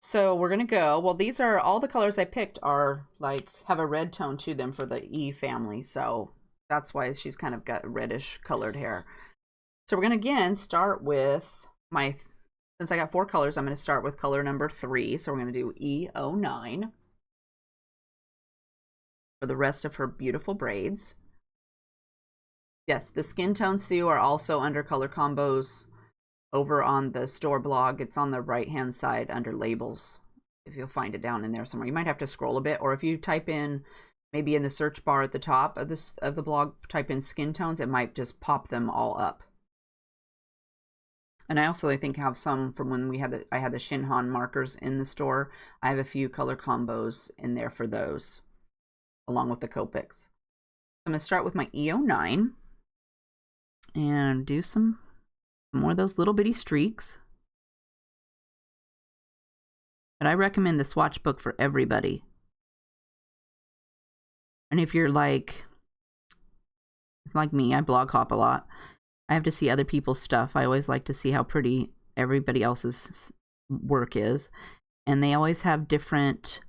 So we're going to go, well, these are all the colors I picked are like, have a red tone to them for the E family. So that's why she's kind of got reddish colored hair. So we're going to again start with since I got 4 colors, I'm going to start with color number 3. So we're going to do E09 for the rest of her beautiful braids. Yes, the Skin Tone Sue are also under color combos over on the store blog. It's on the right hand side under labels, if you'll find it down in there somewhere. You might have to scroll a bit, or if you type in maybe in the search bar at the top of the blog, type in skin tones, it might just pop them all up. And I also, I think, have some from when I had the Shinhan markers in the store. I have a few color combos in there for those, along with the Copics. I'm going to start with my E09 and do some more of those little bitty streaks. But I recommend the swatch book for everybody. And if you're like me, I blog hop a lot. I have to see other people's stuff. I always like to see how pretty everybody else's work is. And they always have different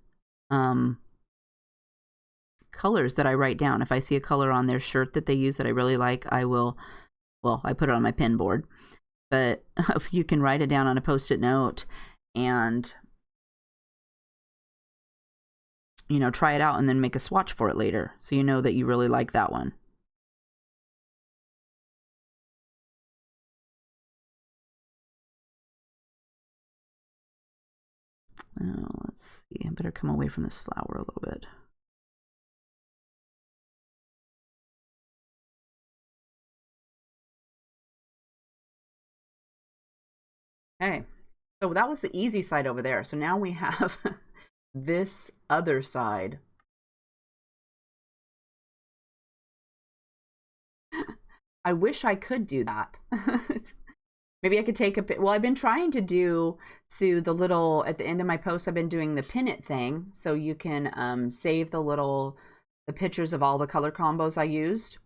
colors that I write down. If I see a color on their shirt that they use that I really like, I will, well, I put it on my pin board. But if you can write it down on a Post-it note and, you know, try it out and then make a swatch for it later, so you know that you really like that one. Let's see, I better come away from this flower a little bit. Okay, so that was the easy side over there. So now we have this other side. I wish I could do that. Maybe I could take a, well, I've been trying to do, Sue, the little, at the end of my post, I've been doing the pin it thing. So you can save the pictures of all the color combos I used.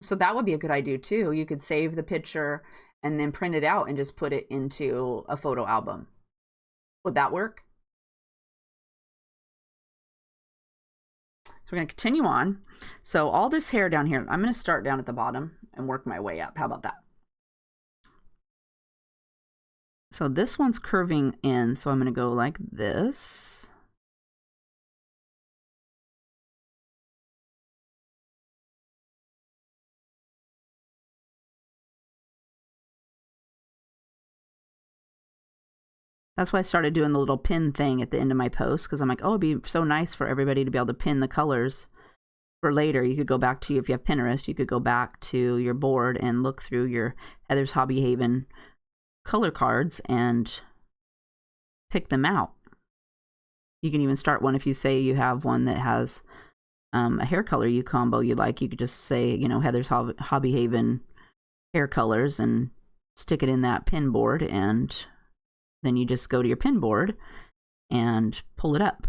So that would be a good idea too. You could save the picture and then print it out and just put it into a photo album. Would that work? So we're going to continue on. So all this hair down here, I'm going to start down at the bottom and work my way up. How about that? So this one's curving in, so I'm going to go like this. That's why I started doing the little pin thing at the end of my post, because I'm like, oh, it'd be so nice for everybody to be able to pin the colors for later. You could go back to, if you have Pinterest, you could go back to your board and look through your Heather's Hobby Haven color cards and pick them out. You can even start one if you say you have one that has a hair color you combo you like. You could just say, you know, Heather's Hobby Haven hair colors and stick it in that pin board, and then you just go to your pin board and pull it up.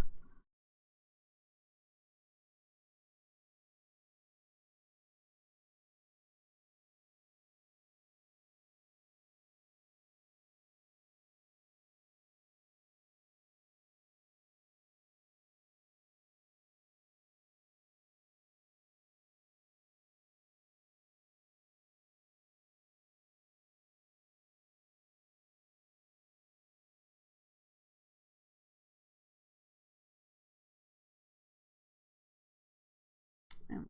And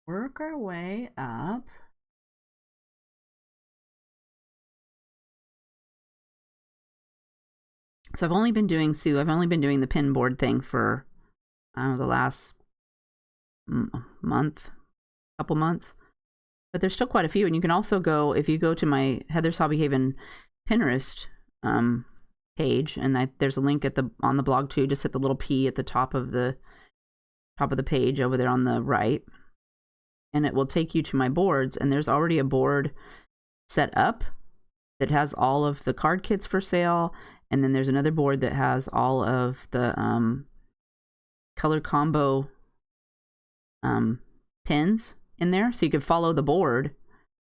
work our way up. So I've only been doing, Sue, I've only been doing the pin board thing for, I don't know, the last month, couple months. But there's still quite a few. And you can also go, if you go to my Heather's Hobby Haven Pinterest page, and there's a link at on the blog too. Just hit the little P at the top of the page over there on the right, and it will take you to my boards. And there's already a board set up that has all of the card kits for sale, and then there's another board that has all of the color combo pins in there, so you can follow the board,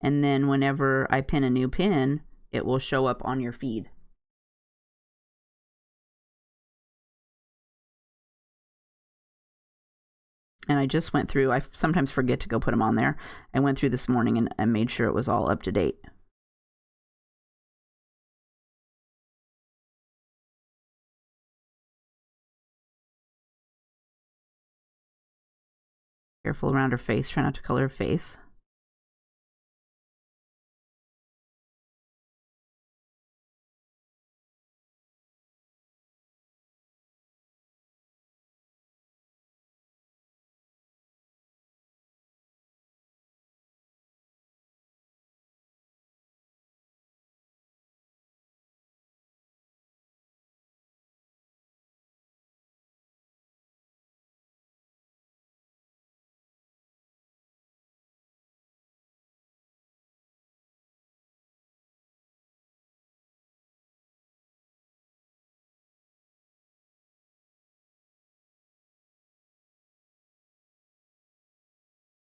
and then whenever I pin a new pin, it will show up on your feed. And I just went through, I sometimes forget to go put them on there. I went through this morning and made sure it was all up to date. Careful around her face, try not to color her face.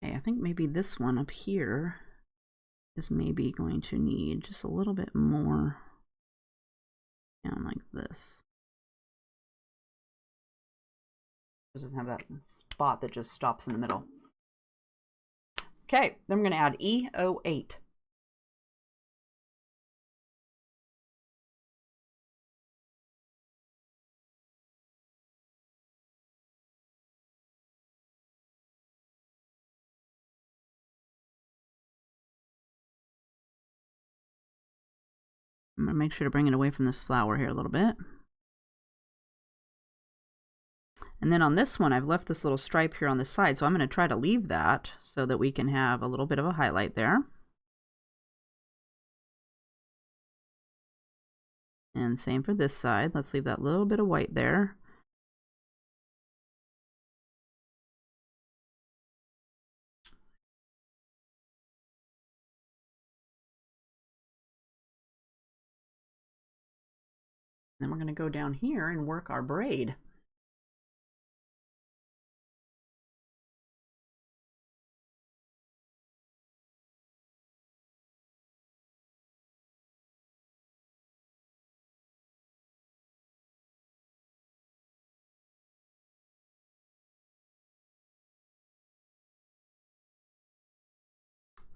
Okay, I think maybe this one up here is maybe going to need just a little bit more down like this. It doesn't have that spot that just stops in the middle. Okay, then we're going to add E08. I'm going to make sure to bring it away from this flower here a little bit. And then on this one, I've left this little stripe here on the side, so I'm going to try to leave that so that we can have a little bit of a highlight there. And same for this side. Let's leave that little bit of white there. Then we're going to go down here and work our braid.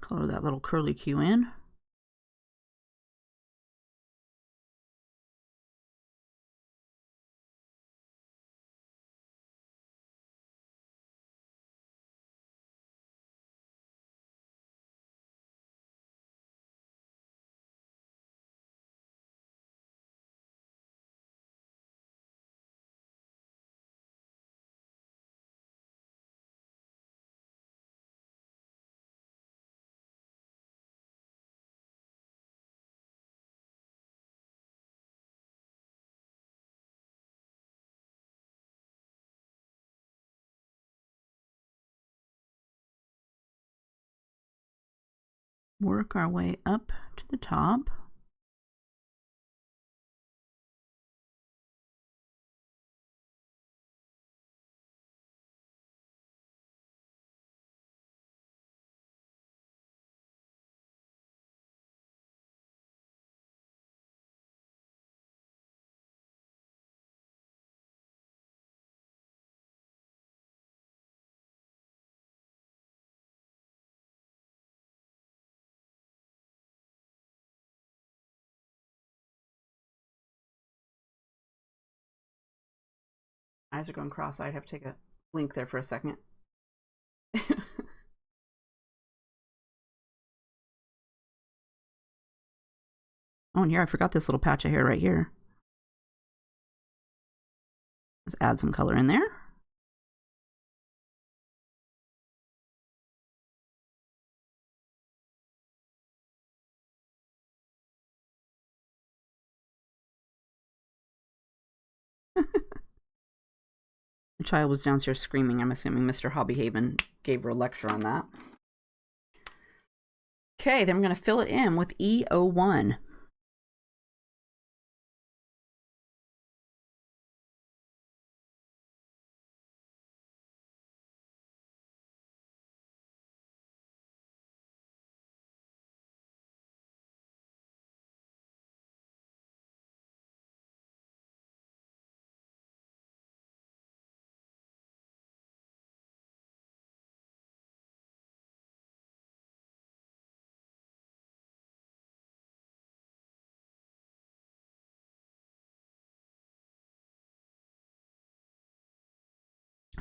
Color that little curly Q in. Work our way up to the top. Eyes are going cross-eyed. I have to take a blink there for a second. Oh, and here I forgot this little patch of hair right here. Let's add some color in there. The child was downstairs screaming. I'm assuming Mr. HeathersHobbieHaven gave her a lecture on that. Okay, then we're going to fill it in with E01.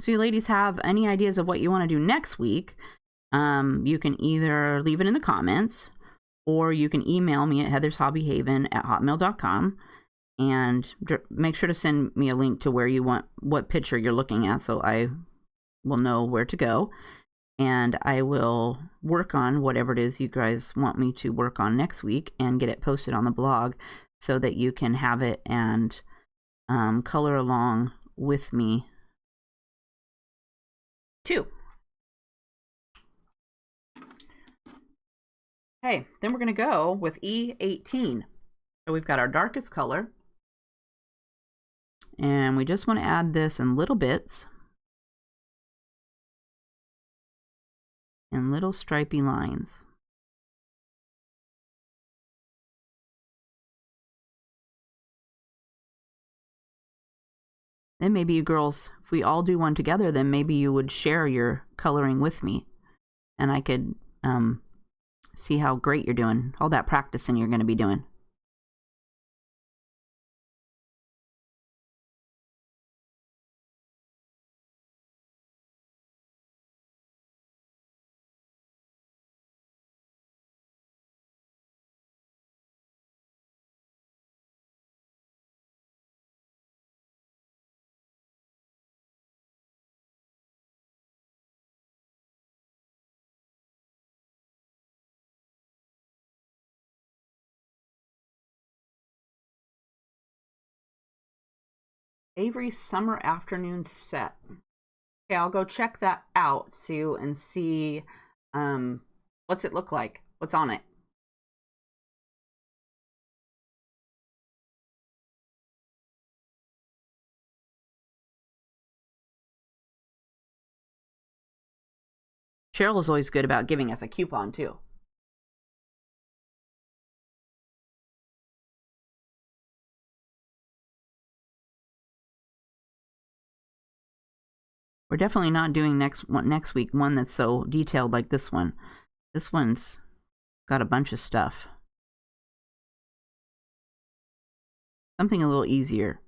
So you ladies have any ideas of what you want to do next week, you can either leave it in the comments or you can email me at HeathersHobbieHaven@hotmail.com and make sure to send me a link to where you want, what picture you're looking at, so I will know where to go. And I will work on whatever it is you guys want me to work on next week and get it posted on the blog so that you can have it and color along with me too. Okay, then we're going to go with E18. So we've got our darkest color. And we just want to add this in little bits. And little stripy lines. Then maybe you girls, if we all do one together, then maybe you would share your coloring with me. And I could see how great you're doing. All that practicing you're going to be doing. Avery's Summer Afternoon Set. Okay, I'll go check that out, Sue, and see what's it look like? What's on it? Cheryl is always good about giving us a coupon, too. We're definitely not doing next week one that's so detailed like this one. This one's got a bunch of stuff. Something a little easier.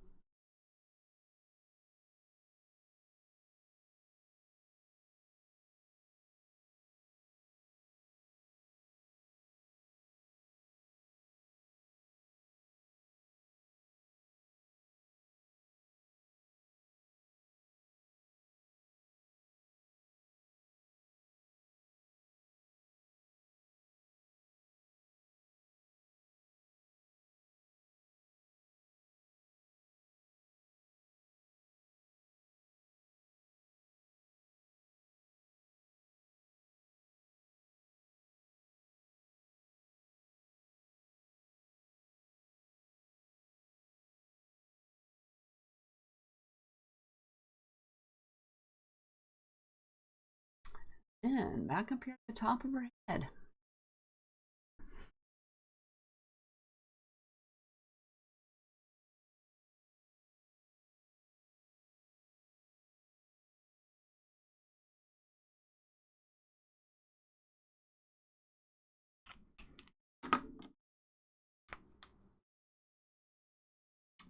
And back up here at the top of her head.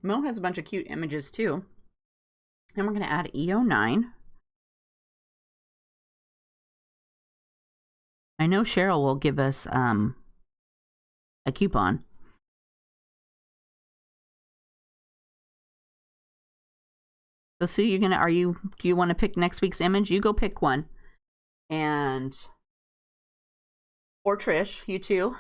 Mo has a bunch of cute images too. And we're going to add EO9. I know Cheryl will give us a coupon. So Sue, do you want to pick next week's image? You go pick one. Or Trish, you two,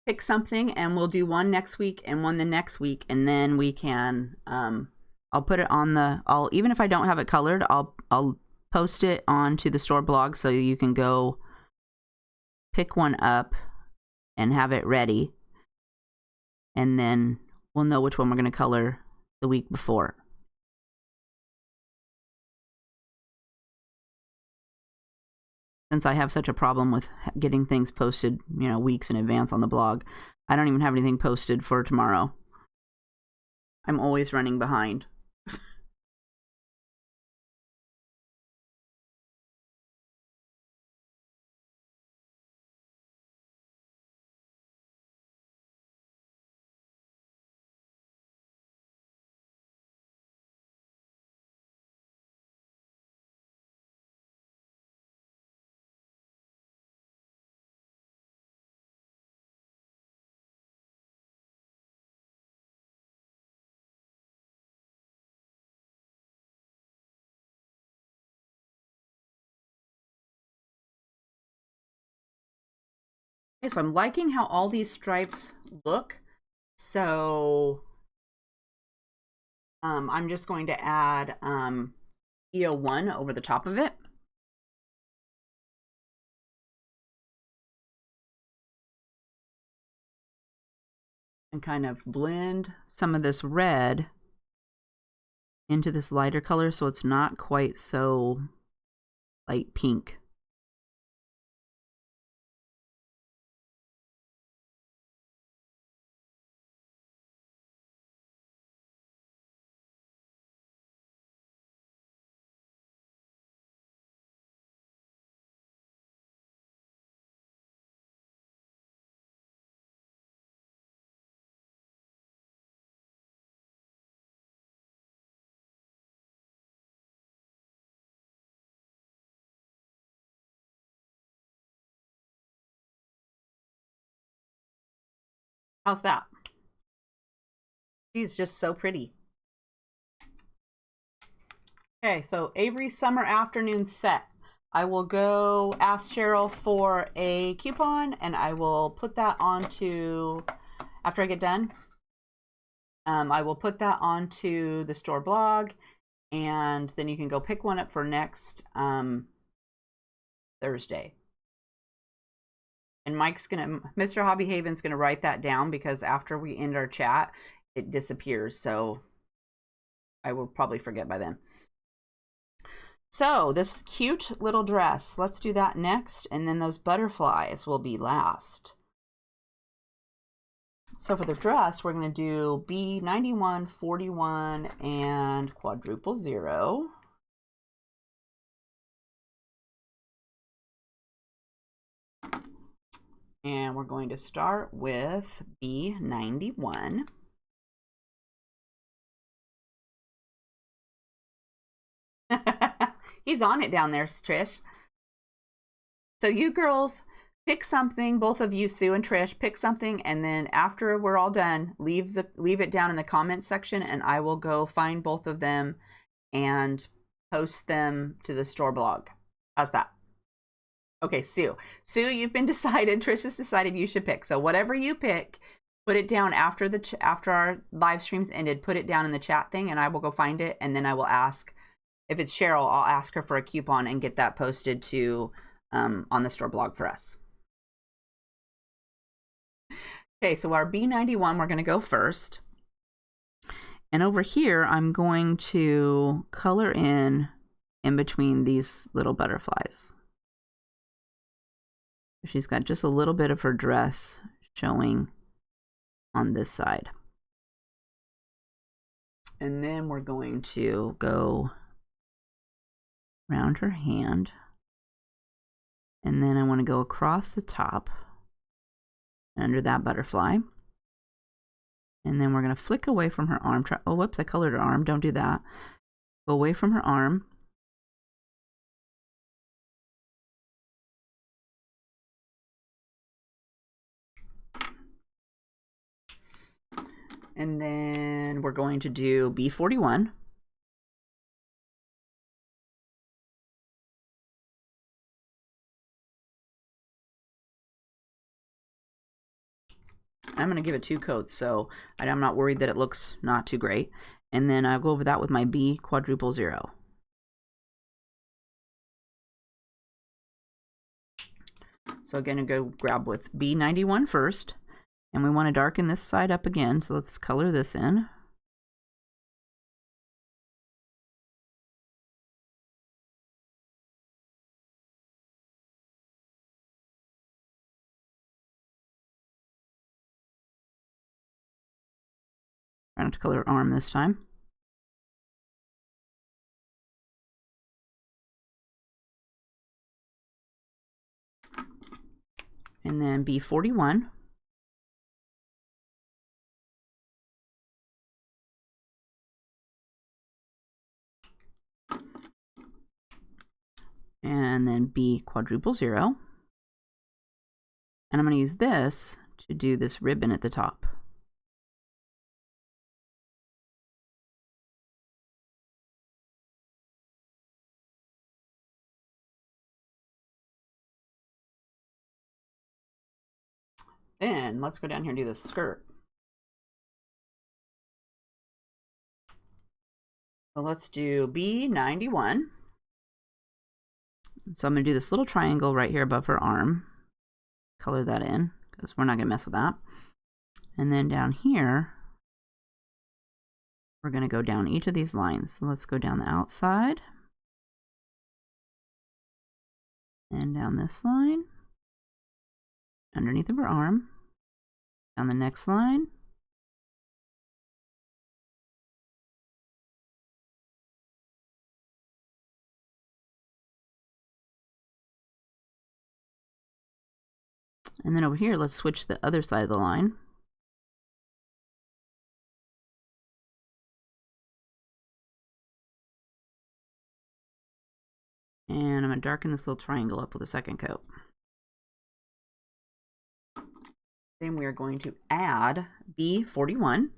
pick something and we'll do one next week and one the next week. And then we can, I'll put it on even if I don't have it colored, I'll post it onto the store blog so you can go pick one up and have it ready. And then we'll know which one we're going to color the week before. Since I have such a problem with getting things posted, weeks in advance on the blog, I don't even have anything posted for tomorrow. I'm always running behind. Okay, so I'm liking how all these stripes look. So I'm just going to add EO1 over the top of it. And kind of blend some of this red into this lighter color so it's not quite so light pink. How's that? She's just so pretty. Okay, so Avery's summer afternoon set. I will go ask Cheryl for a coupon and I will put that onto, after I get done, I will put that onto the store blog, and then you can go pick one up for next Thursday. And Mr. HeathersHobbieHaven's gonna write that down because after we end our chat, it disappears. So I will probably forget by then. So this cute little dress, let's do that next. And then those butterflies will be last. So for the dress, we're gonna do B91, 41, and quadruple 0. And we're going to start with B91. He's on it down there, Trish. So you girls pick something, both of you, Sue and Trish, pick something, and then after we're all done, leave it down in the comments section, and I will go find both of them and post them to the store blog. How's that? Okay, Sue, you've been decided. Trish has decided you should pick. So whatever you pick, put it down after our live streams ended. Put it down in the chat thing, and I will go find it, and then I will ask. If it's Cheryl, I'll ask her for a coupon and get that posted to on the store blog for us. Okay, so our B91, we're going to go first. And over here, I'm going to color in between these little butterflies. She's got just a little bit of her dress showing on this side. And then we're going to go around her hand, and then I want to go across the top under that butterfly, and then we're going to flick away from her arm. Oh, whoops, I colored her arm. Don't do that. Go away from her arm, and then we're going to do B41. I'm going to give it 2 coats, so I'm not worried that it looks not too great. And then I'll go over that with my B quadruple 0. So again, I'm going to go grab with B91 first, and we want to darken this side up again, so let's color this in. I have to color her arm this time. And then B41. And then B quadruple 0. And I'm going to use this to do this ribbon at the top. Then let's go down here and do the skirt. So let's do B91. So I'm going to do this little triangle right here above her arm. Color that in because we're not going to mess with that. And then down here, we're going to go down each of these lines. So let's go down the outside. And down this line. Underneath of her arm. Down the next line. And then over here, let's switch to the other side of the line. And I'm going to darken this little triangle up with a second coat. Then we are going to add B41.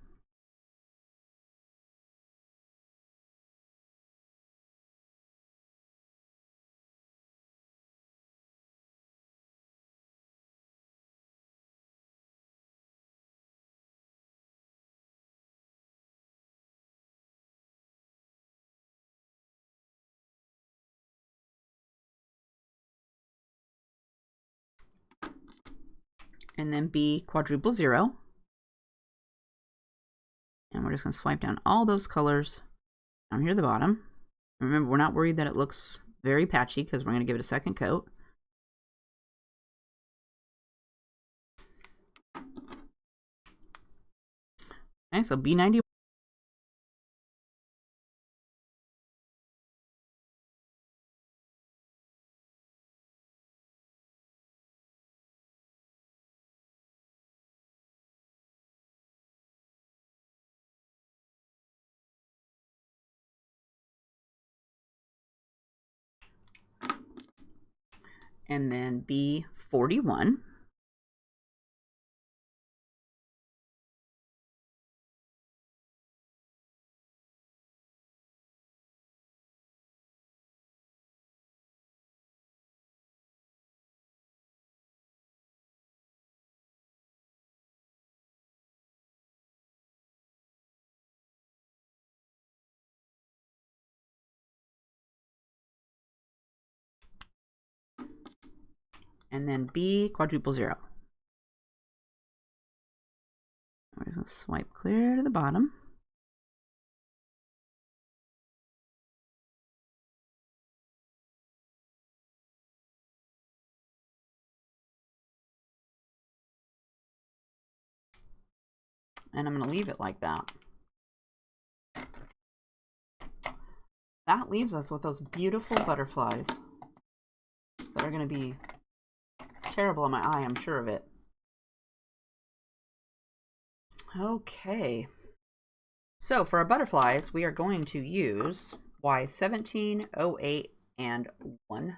And then B quadruple 0. And we're just going to swipe down all those colors down here at the bottom. Remember, we're not worried that it looks very patchy because we're going to give it a second coat. Okay, so B91. And then B41. And then B quadruple 0. We're just going to swipe clear to the bottom. And I'm going to leave it like that. That leaves us with those beautiful butterflies that are going to be terrible on my eye, I'm sure of it. Okay. So for our butterflies, we are going to use Y17, 08, and 1.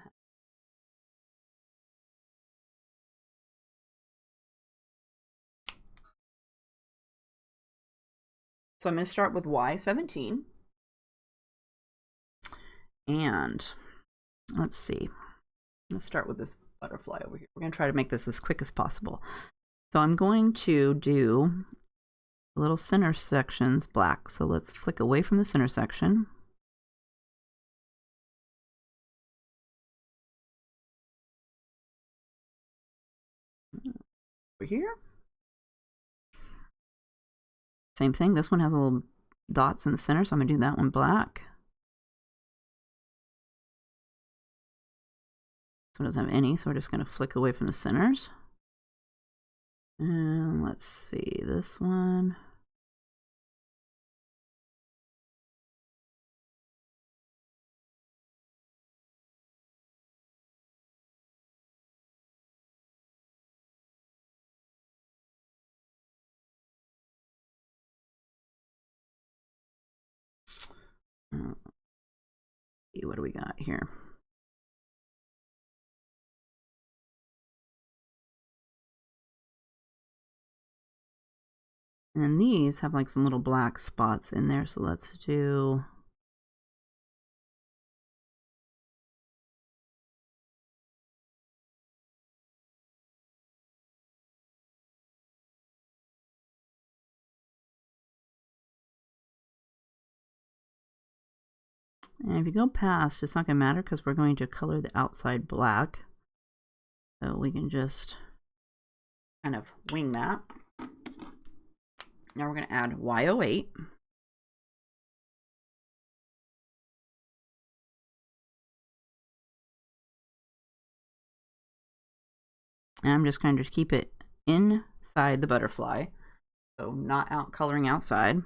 So I'm going to start with Y17. And let's see. Let's start with this butterfly over here. We're going to try to make this as quick as possible. So I'm going to do little center sections black. So let's flick away from the center section. Over here. Same thing. This one has little dots in the center, so I'm going to do that one black. This one doesn't have any, so we're just going to flick away from the centers. And let's see, this one. What do we got here? And then these have like some little black spots in there, so let's do and if you go past, it's not going to matter because we're going to color the outside black. So we can just kind of wing that. Now we're going to add Y08. And I'm just going to keep it inside the butterfly, so not out coloring outside.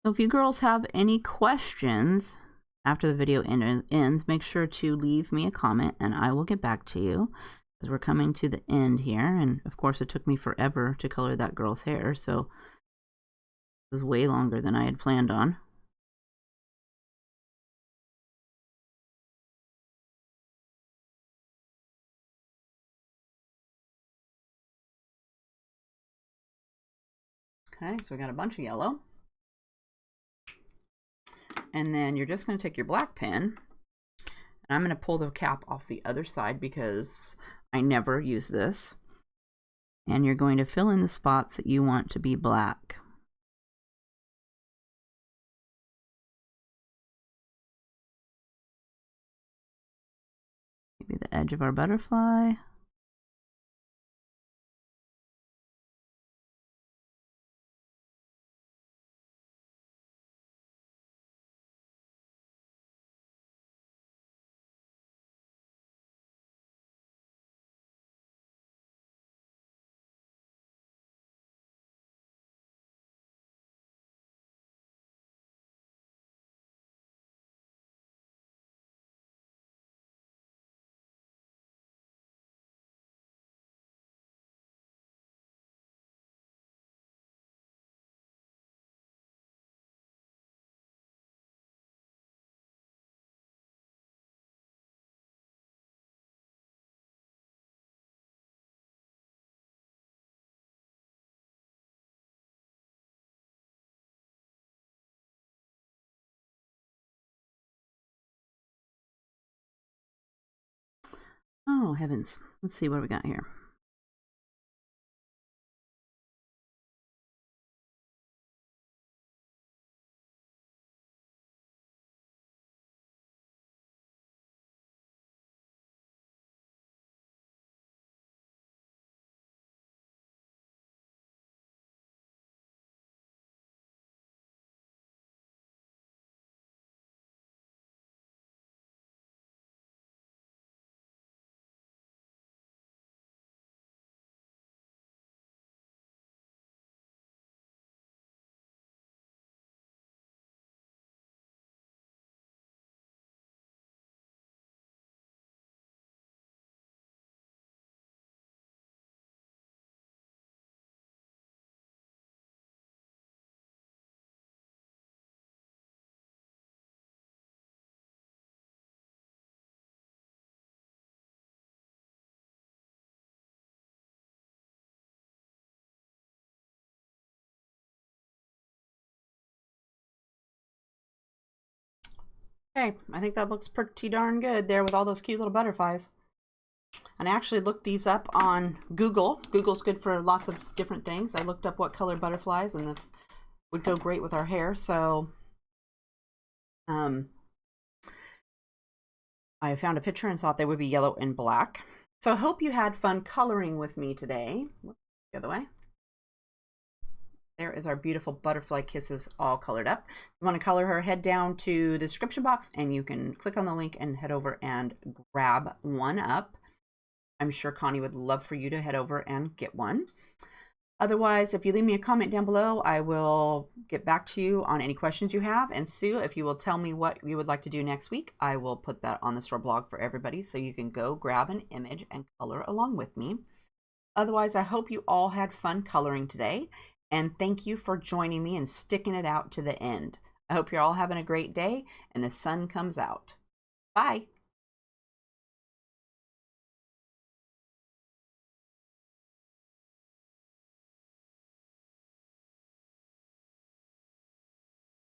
So if you girls have any questions after the video ends, make sure to leave me a comment and I will get back to you, because we're coming to the end here. And of course it took me forever to color that girl's hair, so this is way longer than I had planned on. Okay, so we got a bunch of yellow. And then you're just going to take your black pen, and I'm going to pull the cap off the other side because I never use this. And you're going to fill in the spots that you want to be black. Maybe the edge of our butterfly. Oh, heavens. Let's see what we got here. Okay, I think that looks pretty darn good there with all those cute little butterflies. And I actually looked these up on Google. Google's good for lots of different things. I looked up what color butterflies and would go great with our hair. So I found a picture and thought they would be yellow and black. So I hope you had fun coloring with me today. The other way. There is our beautiful butterfly kisses all colored up. If you want to color her, head down to the description box and you can click on the link and head over and grab one up. I'm sure Connie would love for you to head over and get one. Otherwise, if you leave me a comment down below, I will get back to you on any questions you have. And Sue, if you will tell me what you would like to do next week, I will put that on the store blog for everybody so you can go grab an image and color along with me. Otherwise, I hope you all had fun coloring today. And thank you for joining me and sticking it out to the end. I hope you're all having a great day and the sun comes out. Bye.